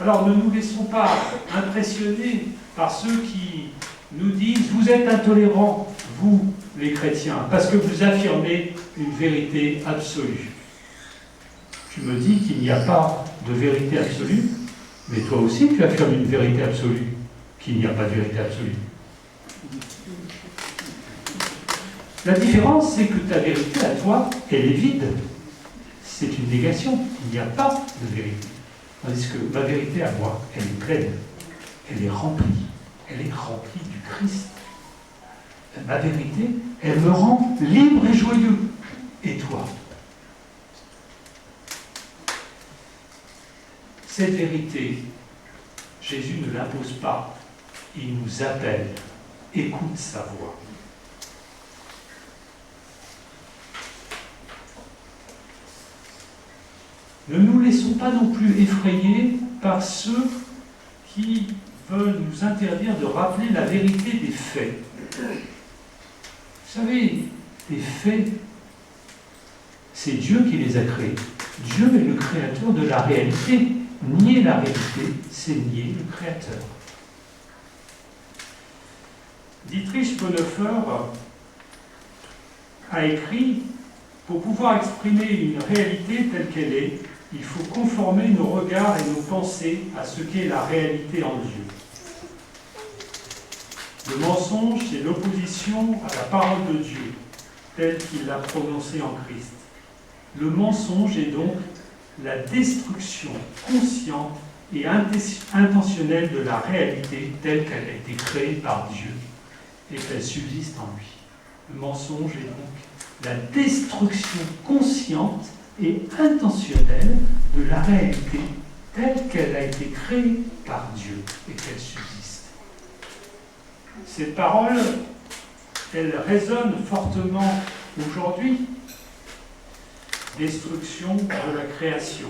Alors, ne nous laissons pas impressionner par ceux qui nous disent « Vous êtes intolérants, vous, les chrétiens, parce que vous affirmez une vérité absolue. » Tu me dis qu'il n'y a pas de vérité absolue, mais toi aussi tu affirmes une vérité absolue, qu'il n'y a pas de vérité absolue. La différence, c'est que ta vérité à toi, elle est vide. C'est une négation. Il n'y a pas de vérité. Tandis que ma vérité à moi, elle est pleine. Elle est remplie. Elle est remplie du Christ. Ma vérité, elle me rend libre et joyeux. Et toi? Cette vérité, Jésus ne l'impose pas. Il nous appelle. Écoute sa voix. Ne nous laissons pas non plus effrayer par ceux qui veulent nous interdire de rappeler la vérité des faits. Vous savez, les faits, c'est Dieu qui les a créés. Dieu est le créateur de la réalité. Nier la réalité, c'est nier le créateur. Dietrich Bonhoeffer a écrit « Pour pouvoir exprimer une réalité telle qu'elle est, il faut conformer nos regards et nos pensées à ce qu'est la réalité en Dieu. Le mensonge, c'est l'opposition à la parole de Dieu, telle qu'il l'a prononcée en Christ. Le mensonge est donc la destruction consciente et intentionnelle de la réalité telle qu'elle a été créée par Dieu et qu'elle subsiste en lui. Le mensonge est donc la destruction consciente et intentionnelle de la réalité telle qu'elle a été créée par Dieu et qu'elle subsiste. Cette parole, elle résonne fortement aujourd'hui. Destruction de la création.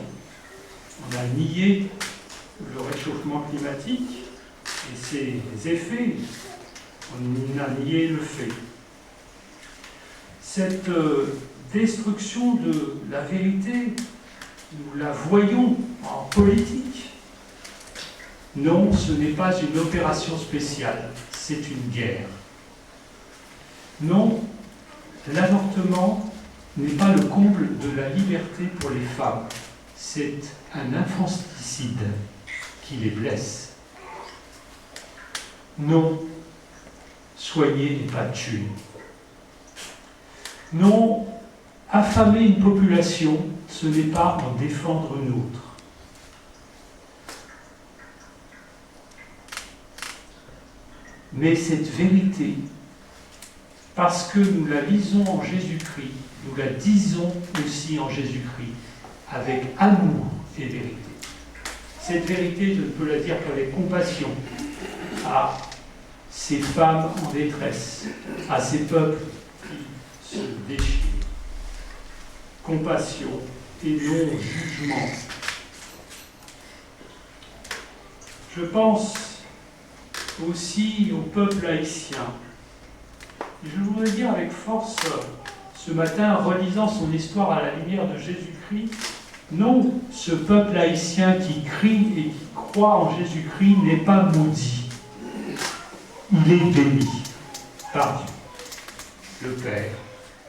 On a nié le réchauffement climatique et ses effets. On a nié le fait. Cette destruction de la vérité, nous la voyons en politique. Non, ce n'est pas une opération spéciale, c'est une guerre. Non, l'avortement n'est pas le comble de la liberté pour les femmes, c'est un infanticide qui les blesse. Non, soigner n'est pas tuer. Non, affamer une population, ce n'est pas en défendre une autre. Mais cette vérité, parce que nous la lisons en Jésus-Christ, nous la disons aussi en Jésus-Christ, avec amour et vérité. Cette vérité, je ne peux la dire qu'avec compassion à ces femmes en détresse, à ces peuples qui se déchirent. Compassion et non jugement. Je pense aussi au peuple haïtien. Et je voudrais dire avec force ce matin, en relisant son histoire à la lumière de Jésus-Christ, non, ce peuple haïtien qui crie et qui croit en Jésus-Christ n'est pas maudit. Il est béni par Dieu, le Père,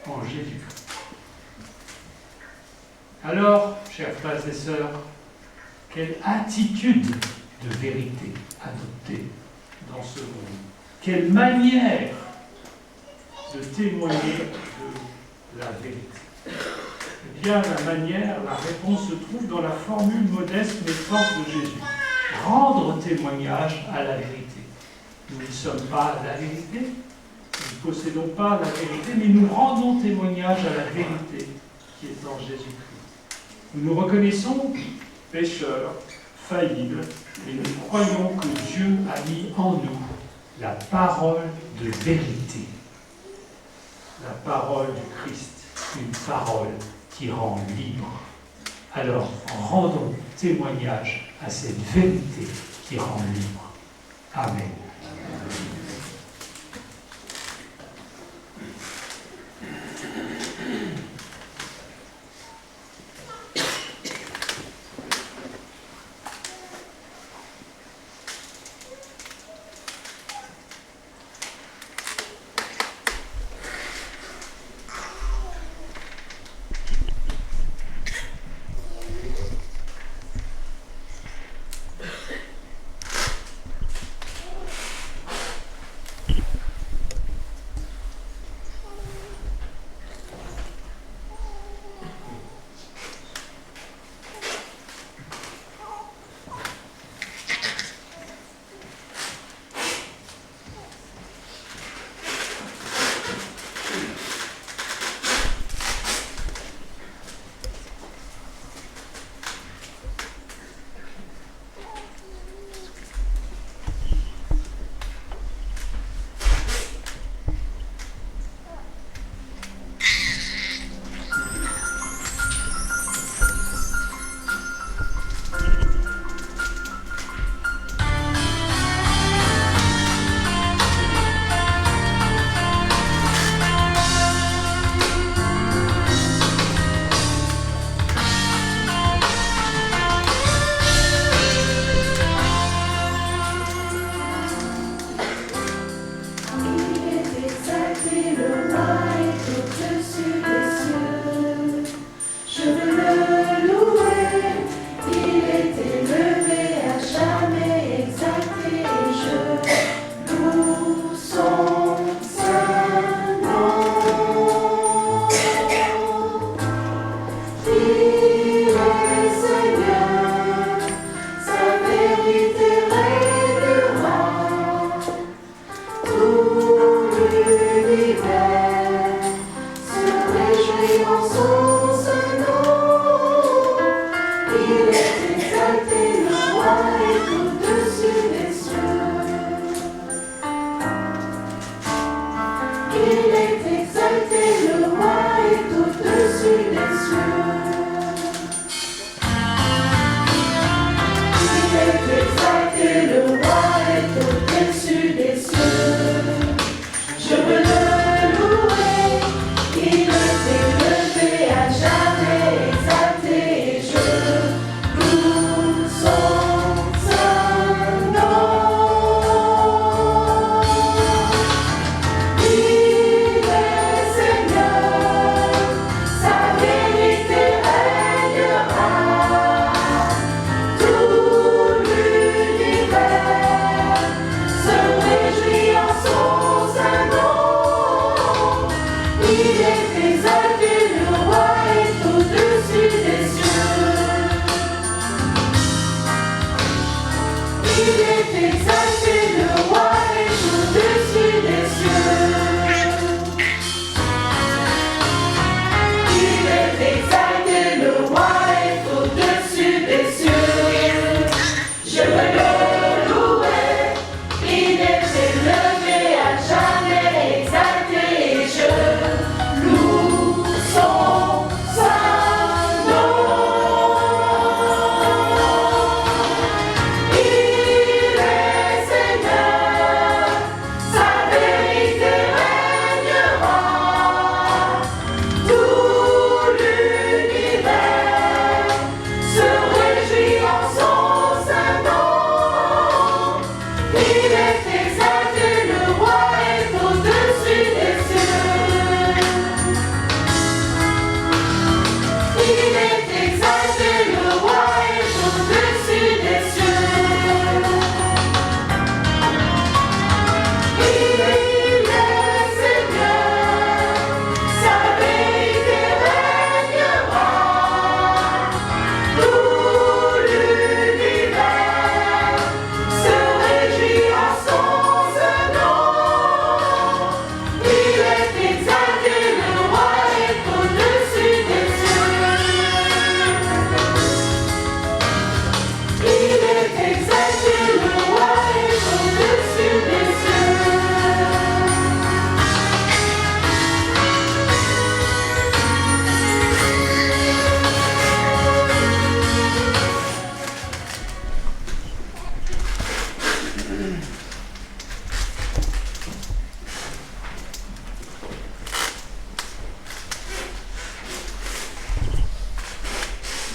en Jésus-Christ. Alors, chers frères et sœurs, quelle attitude de vérité adopter dans ce monde? Quelle manière de témoigner de la vérité? Eh bien, la manière, la réponse se trouve dans la formule modeste mais forte de Jésus. Rendre témoignage à la vérité. Nous ne sommes pas la vérité, nous ne possédons pas la vérité, mais nous rendons témoignage à la vérité qui est en Jésus-Christ. Nous nous reconnaissons pécheurs, faillibles, et nous croyons que Dieu a mis en nous la parole de vérité. La parole du Christ, une parole qui rend libre. Alors, rendons témoignage à cette vérité qui rend libre. Amen.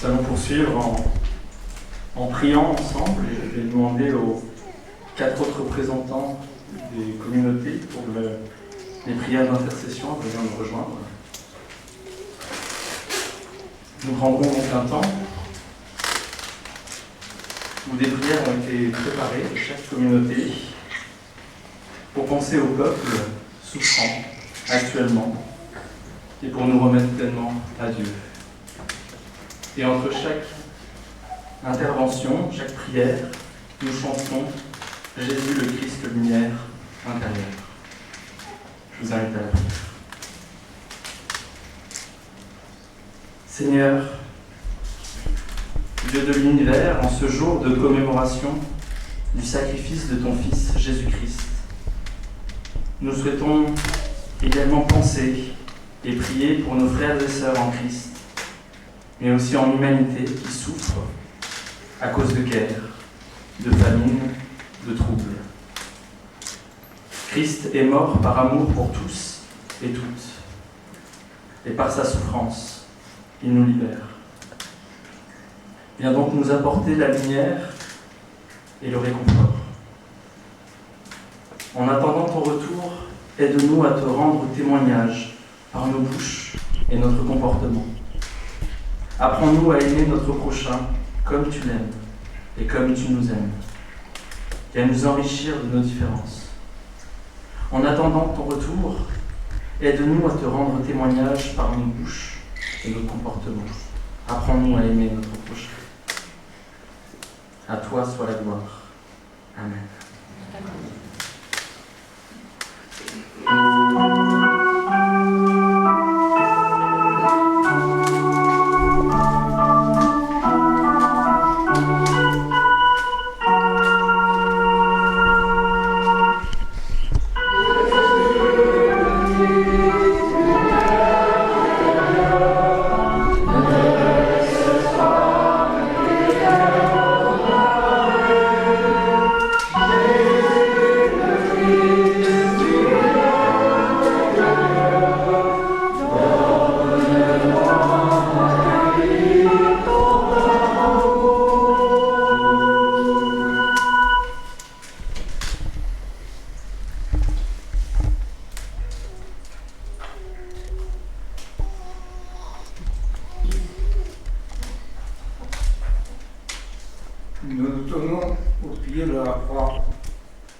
Nous allons poursuivre en priant ensemble, et je vais demander aux 4 autres représentants des communautés pour les prières d'intercession de venir nous rejoindre. Nous prendrons donc un temps où des prières ont été préparées de chaque communauté pour penser au peuple souffrant actuellement et pour nous remettre pleinement à Dieu. Et entre chaque intervention, chaque prière, nous chantons Jésus le Christ, lumière intérieure. Je vous invite à la prière. Seigneur, Dieu de l'univers, en ce jour de commémoration du sacrifice de ton Fils Jésus-Christ, nous souhaitons également penser et prier pour nos frères et sœurs en Christ, mais aussi en humanité qui souffrent à cause de guerre, de famine, de troubles. Christ est mort par amour pour tous et toutes, et par sa souffrance, il nous libère. Viens donc nous apporter la lumière et le réconfort. En attendant ton retour, aide-nous à te rendre témoignage par nos bouches et notre comportement. Apprends-nous à aimer notre prochain comme tu l'aimes et comme tu nous aimes, et à nous enrichir de nos différences. En attendant ton retour, aide-nous à te rendre témoignage par nos bouches et notre comportement. Apprends-nous à aimer notre prochain. À toi soit la gloire. Amen. Nous nous tenons au pied de la croix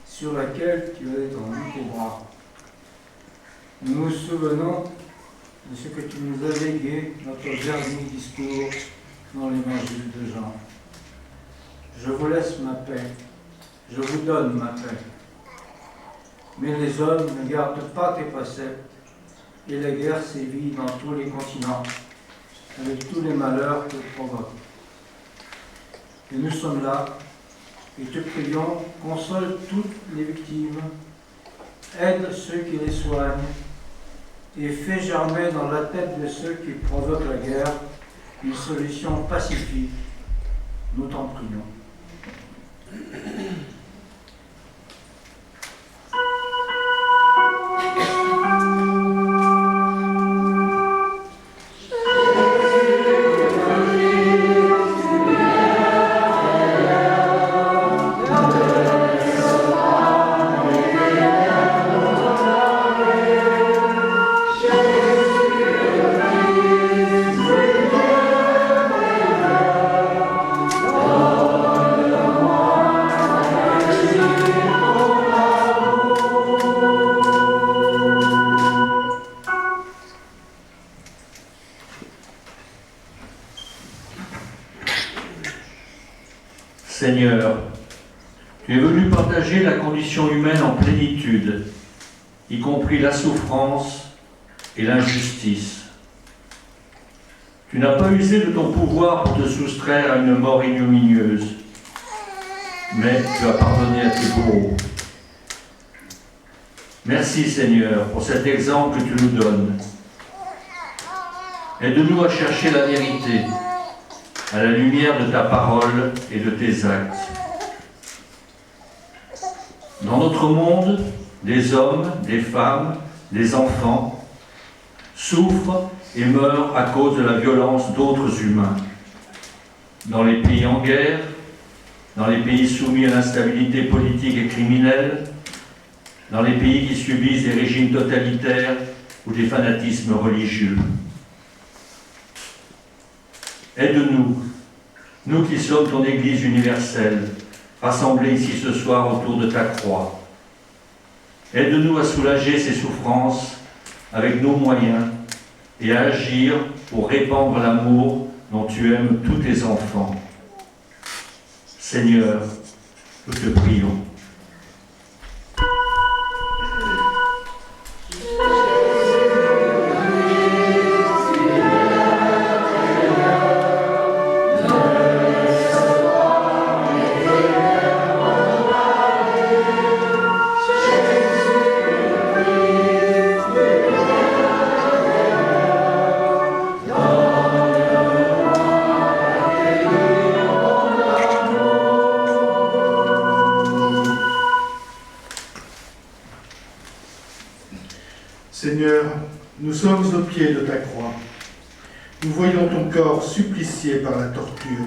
sur laquelle tu as étendu tes bras. Nous nous souvenons de ce que tu nous as légué, notre dernier discours dans l'évangile de Jean. Je vous laisse ma paix, je vous donne ma paix. Mais les hommes ne gardent pas tes préceptes, et la guerre sévit dans tous les continents, avec tous les malheurs qu'elle provoque. Et nous sommes là, et te prions, console toutes les victimes, aide ceux qui les soignent, et fais germer dans la tête de ceux qui provoquent la guerre une solution pacifique. Nous t'en prions. Seigneur, tu es venu partager la condition humaine en plénitude, y compris la souffrance et l'injustice. Tu n'as pas usé de ton pouvoir pour te soustraire à une mort ignominieuse, mais tu as pardonné à tes bourreaux. Merci Seigneur pour cet exemple que tu nous donnes. Aide-nous à chercher la vérité, à la lumière de ta parole et de tes actes. Dans notre monde, des hommes, des femmes, des enfants souffrent et meurent à cause de la violence d'autres humains. Dans les pays en guerre, dans les pays soumis à l'instabilité politique et criminelle, dans les pays qui subissent des régimes totalitaires ou des fanatismes religieux. Aide-nous, nous qui sommes ton Église universelle, rassemblés ici ce soir autour de ta croix. Aide-nous à soulager ces souffrances avec nos moyens et à agir pour répandre l'amour dont tu aimes tous tes enfants. Seigneur, nous te prions. Seigneur, nous sommes au pied de ta croix. Nous voyons ton corps supplicié par la torture.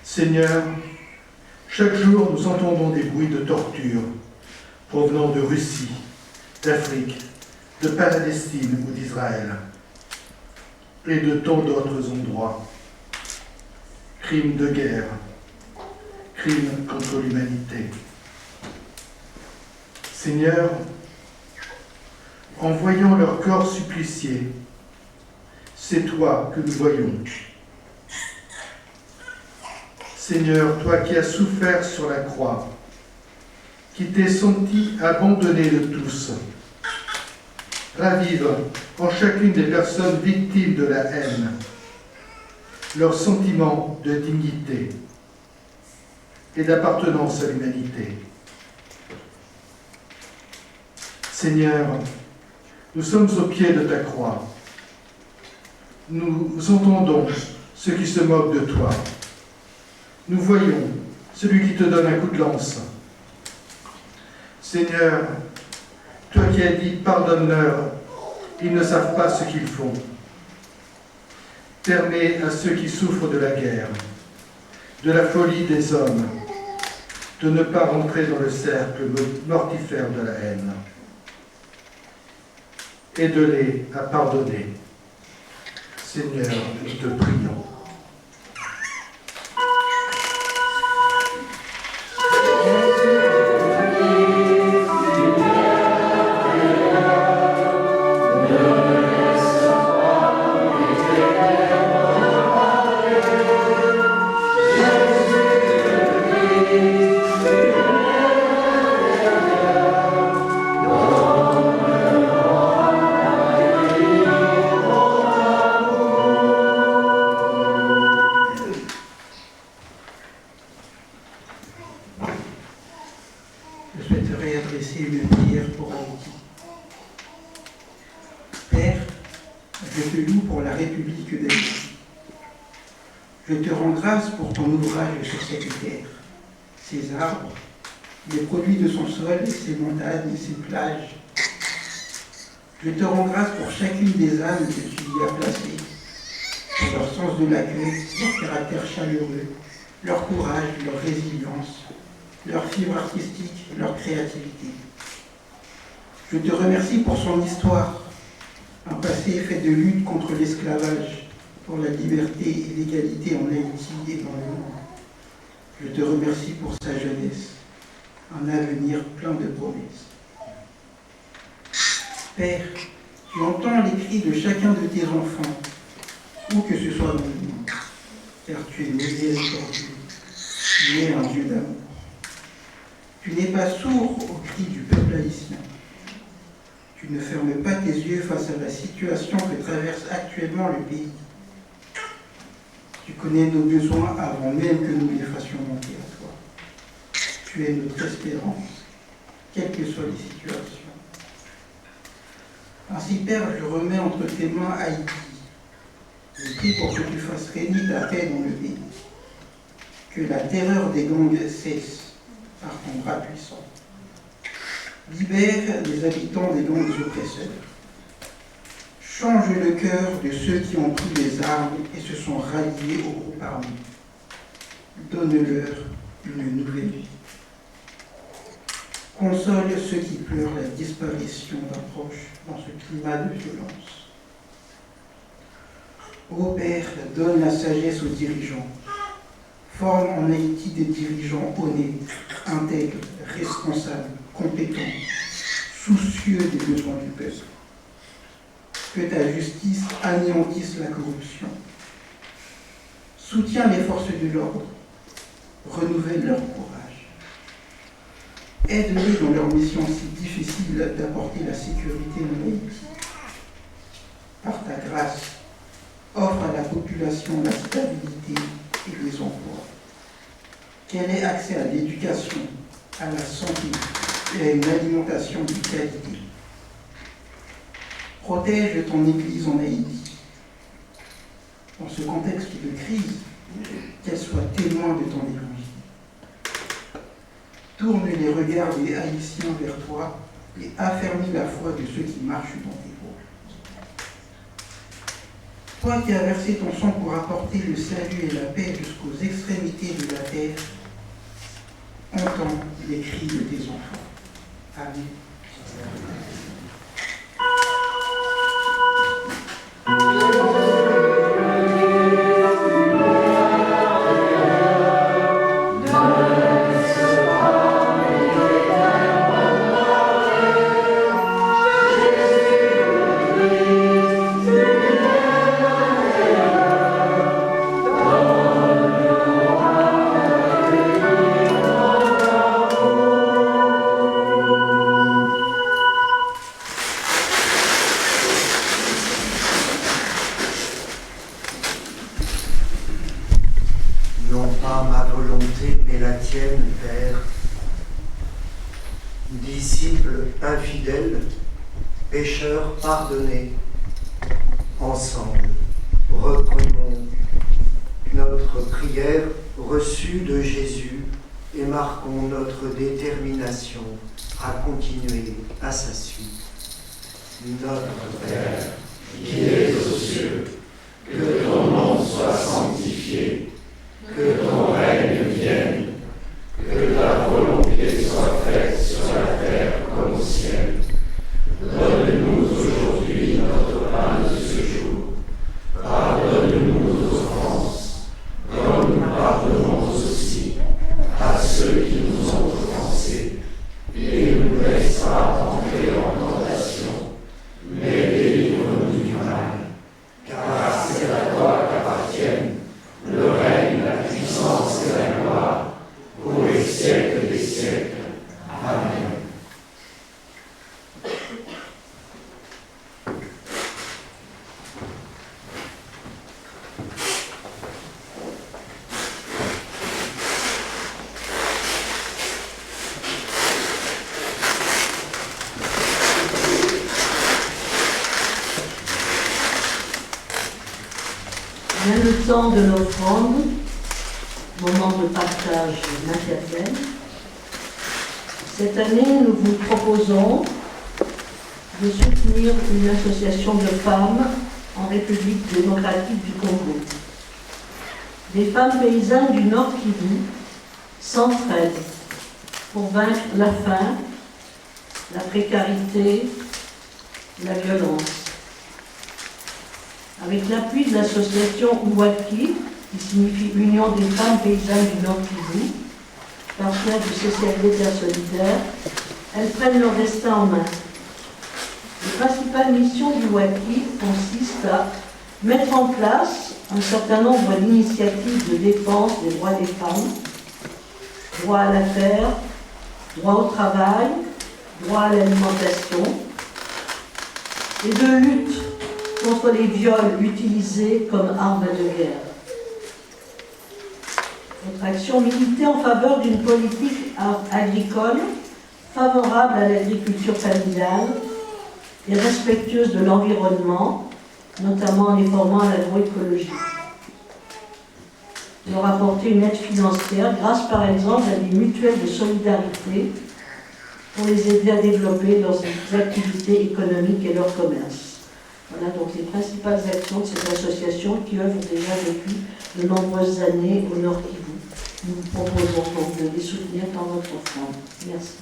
Seigneur, chaque jour nous entendons des bruits de torture provenant de Russie, d'Afrique, de Palestine ou d'Israël et de tant d'autres endroits. Crimes de guerre, crimes contre l'humanité. Seigneur, en voyant leur corps supplicié, c'est toi que nous voyons. Seigneur, toi qui as souffert sur la croix, qui t'es senti abandonné de tous, ravive en chacune des personnes victimes de la haine leur sentiment de dignité et d'appartenance à l'humanité. Seigneur, nous sommes au pied de ta croix. Nous entendons ceux qui se moquent de toi. Nous voyons celui qui te donne un coup de lance. Seigneur, toi qui as dit « Pardonne-leur, ils ne savent pas ce qu'ils font ». Permets à ceux qui souffrent de la guerre, de la folie des hommes, de ne pas rentrer dans le cercle mortifère de la haine. Aide-les à pardonner. Seigneur, nous te prions. Amen. Je te loue pour la République d'Haïti. Je te rends grâce pour ton ouvrage sur cette terre, ses arbres, les produits de son sol, ses montagnes et ses plages. Je te rends grâce pour chacune des âmes que tu y as placées, pour leur sens de l'accueil, leur caractère chaleureux, leur courage, leur résilience, leur fibre artistique, leur créativité. Je te remercie pour son histoire, un passé fait de lutte contre l'esclavage, pour la liberté et l'égalité en Haïti et dans le monde. Je te remercie pour sa jeunesse, un avenir plein de promesses. Père, tu entends les cris de chacun de tes enfants, où que ce soit dans le monde, car tu es miséricordieux, tu es un Dieu d'amour. Tu n'es pas sourd aux cris du peuple haïtien. Tu ne fermes pas tes yeux face à la situation que traverse actuellement le pays. Tu connais nos besoins avant même que nous les fassions monter à toi. Tu es notre espérance, quelles que soient les situations. Ainsi, Père, je remets entre tes mains Haïti. Je prie pour que tu fasses régner ta paix dans le pays. Que la terreur des gangs cesse par ton bras puissant. Libère les habitants des gangs oppresseurs. Change le cœur de ceux qui ont pris les armes et se sont ralliés au groupe armé. Donne-leur une nouvelle vie. Console ceux qui pleurent la disparition d'un proche dans ce climat de violence. Ô Père, donne la sagesse aux dirigeants. Forme en Haïti des dirigeants honnêtes, intègres, responsables, compétents, soucieux des besoins du peuple. Que ta justice anéantisse la corruption. Soutiens les forces de l'ordre. Renouvelle leur courage. Aide-les dans leur mission si difficile d'apporter la sécurité en Haïti. Par ta grâce, offre à la population la stabilité et les emplois. Qu'elle ait accès à l'éducation, à la santé et à une alimentation de qualité. Protège ton Église en Haïti. Dans ce contexte de crise, qu'elle soit témoin de ton évangile. Tourne les regards des Haïtiens vers toi et affermis la foi de ceux qui marchent dans tes voies. Toi qui as versé ton sang pour apporter le salut et la paix jusqu'aux extrémités de la terre, entends les cris de tes enfants. Amen. Infidèles, pécheurs pardonnés, ensemble, reprenons notre prière reçue de Jésus et marquons notre détermination à continuer à sa suite. Notre Père, qui es aux cieux, que ton nom soit sanctifié, que ton règne vienne, que ta volonté soit faite sur la terre comme au ciel. Donne-nous aujourd'hui notre pain de ce jour. Pardonne-nous nos offenses, comme nous pardonnons aussi à ceux qui nous ont offensés. Et ne nous laisse pas entrer en tentation, mais délivre-nous du mal. Car Vient le temps de l'offrande, moment de partage matériel. Cette année, nous vous proposons de soutenir une association de femmes en République démocratique du Congo. Les femmes paysannes du Nord Kivu s'entraident pour vaincre la faim, la précarité, la violence. Avec l'appui de l'association Ouaki, qui signifie Union des femmes paysannes du Nord Kivu, partenaire du CCLD Solidaire, elles prennent leur destin en main. Les principales missions du Ouaki consistent à mettre en place un certain nombre d'initiatives de défense des droits des femmes, droit à la terre, droit au travail, droit à l'alimentation, et de lutte contre les viols utilisés comme armes de guerre. Notre action militait en faveur d'une politique agricole favorable à l'agriculture familiale et respectueuse de l'environnement, notamment en les formant à l'agroécologie. Leur apporter une aide financière grâce par exemple à des mutuelles de solidarité pour les aider à développer leurs activités économiques et leur commerce. Voilà donc les principales actions de cette association qui œuvre déjà depuis de nombreuses années au Nord Kivu. Nous vous proposons donc de les soutenir par notre offrande. Merci.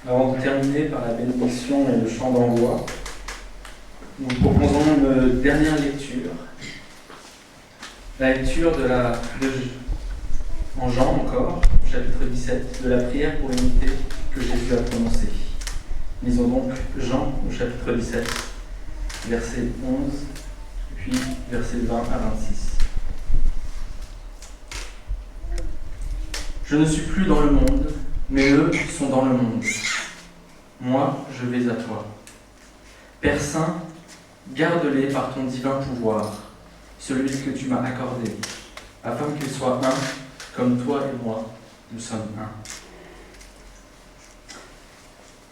Avant de terminer par la bénédiction et le chant d'envoi, nous vous proposons une dernière lecture. La lecture en Jean encore, chapitre 17, de la prière pour l'unité que Jésus a prononcée. Lisons donc Jean au chapitre 17, verset 11, puis verset 20 à 26. Je ne suis plus dans le monde, mais eux sont dans le monde. Moi, je vais à toi. Père Saint, garde-les par ton divin pouvoir, celui que tu m'as accordé, afin qu'ils soient un, comme toi et moi, nous sommes un.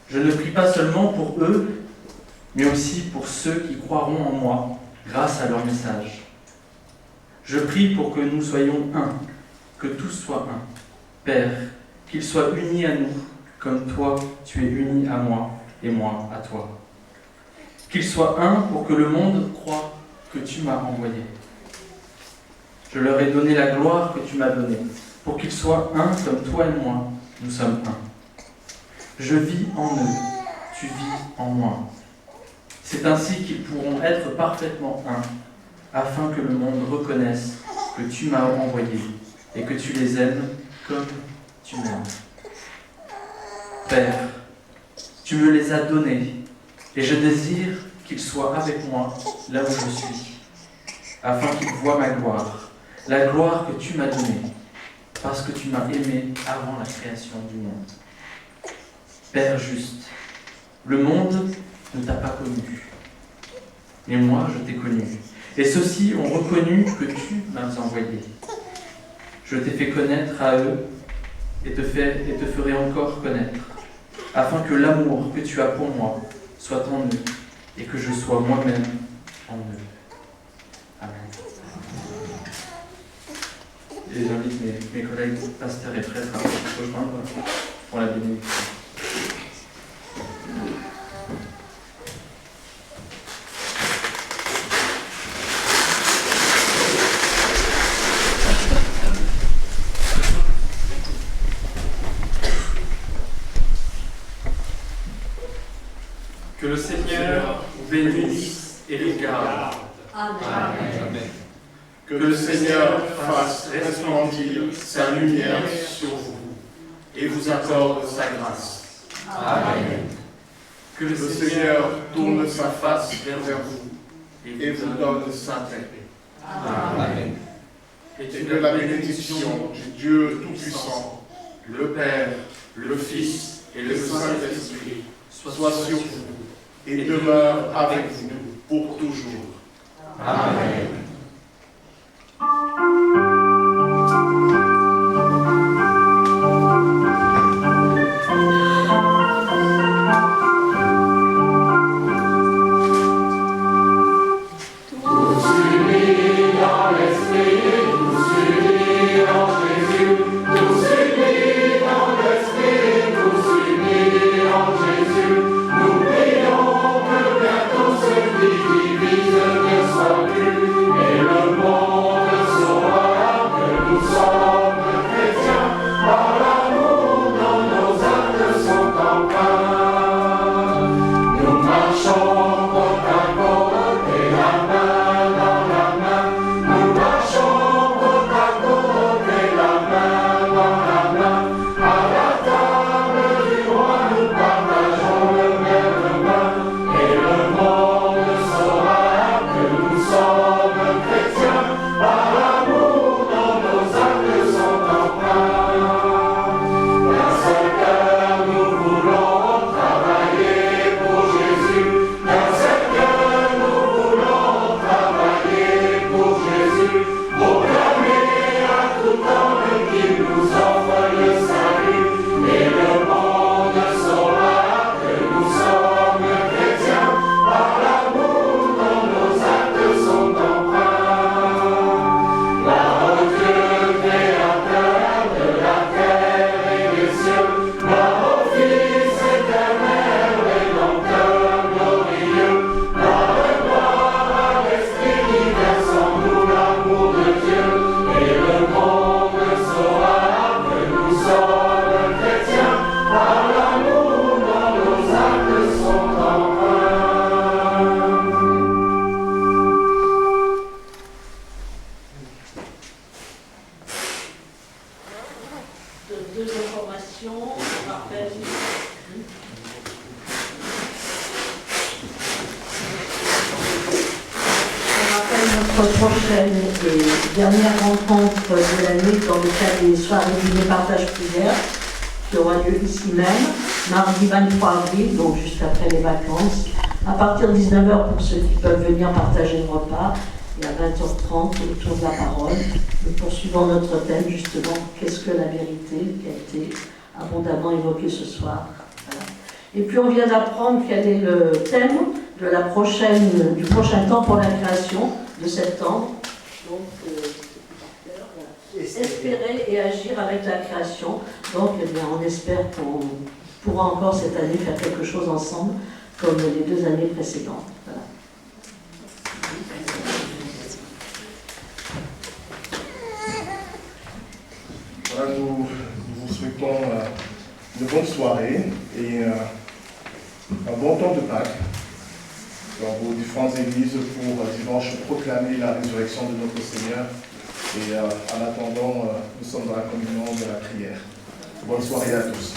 Je ne prie pas seulement pour eux, mais aussi pour ceux qui croiront en moi grâce à leur message. Je prie pour que nous soyons un, que tous soient un. Père, qu'ils soient unis à nous, comme toi tu es uni à moi et moi à toi. Qu'ils soient un pour que le monde croie que tu m'as envoyé. Je leur ai donné la gloire que tu m'as donnée, pour qu'ils soient un comme toi et moi, nous sommes un. Je vis en eux, tu vis en moi. C'est ainsi qu'ils pourront être parfaitement un, afin que le monde reconnaisse que tu m'as envoyé et que tu les aimes comme tu m'aimes. Père, tu me les as donnés et je désire qu'ils soient avec moi là où je suis, afin qu'ils voient ma gloire, la gloire que tu m'as donnée, parce que tu m'as aimé avant la création du monde. Père juste, le monde ne t'a pas connu, mais moi je t'ai connu, et ceux-ci ont reconnu que tu m'as envoyé. Je t'ai fait connaître à eux et te ferai encore connaître, afin que l'amour que tu as pour moi soit en eux et que je sois moi-même en eux. Amen. Et j'invite mes collègues pasteurs et prêtres à se rejoindre pour la bénédiction. Que le Seigneur vous bénisse et les garde. Amen. Que le Seigneur fasse resplendir sa lumière sur vous et vous accorde sa grâce. Amen. Que le Seigneur tourne sa face vers vous et vous donne sa paix. Amen. Et que la bénédiction du Dieu Tout-Puissant, le Père, le Fils et le Saint-Esprit soit sur vous et demeure avec vous pour toujours. Amen. Prochaine et dernière rencontre de l'année dans le cadre des soirées du partage prière qui aura lieu ici même, mardi 23 avril, donc juste après les vacances, à partir de 19h pour ceux qui peuvent venir partager le repas, et à 20h30 autour de la parole. Nous poursuivons notre thème justement, qu'est-ce que la vérité, qui a été abondamment évoqué ce soir. Voilà. Et puis on vient d'apprendre quel est le thème de du prochain temps pour la création de septembre. Donc, espérer et agir avec la création. Donc, eh bien, on espère qu'on pourra encore cette année faire quelque chose ensemble, comme les 2 années précédentes. Voilà. Voilà, nous vous souhaitons une bonne soirée et un bon temps de Pâques dans vos différentes églises pour dimanche proclamer la résurrection de notre Seigneur. Et en attendant, nous sommes dans la communion de la prière. Bonne soirée à tous.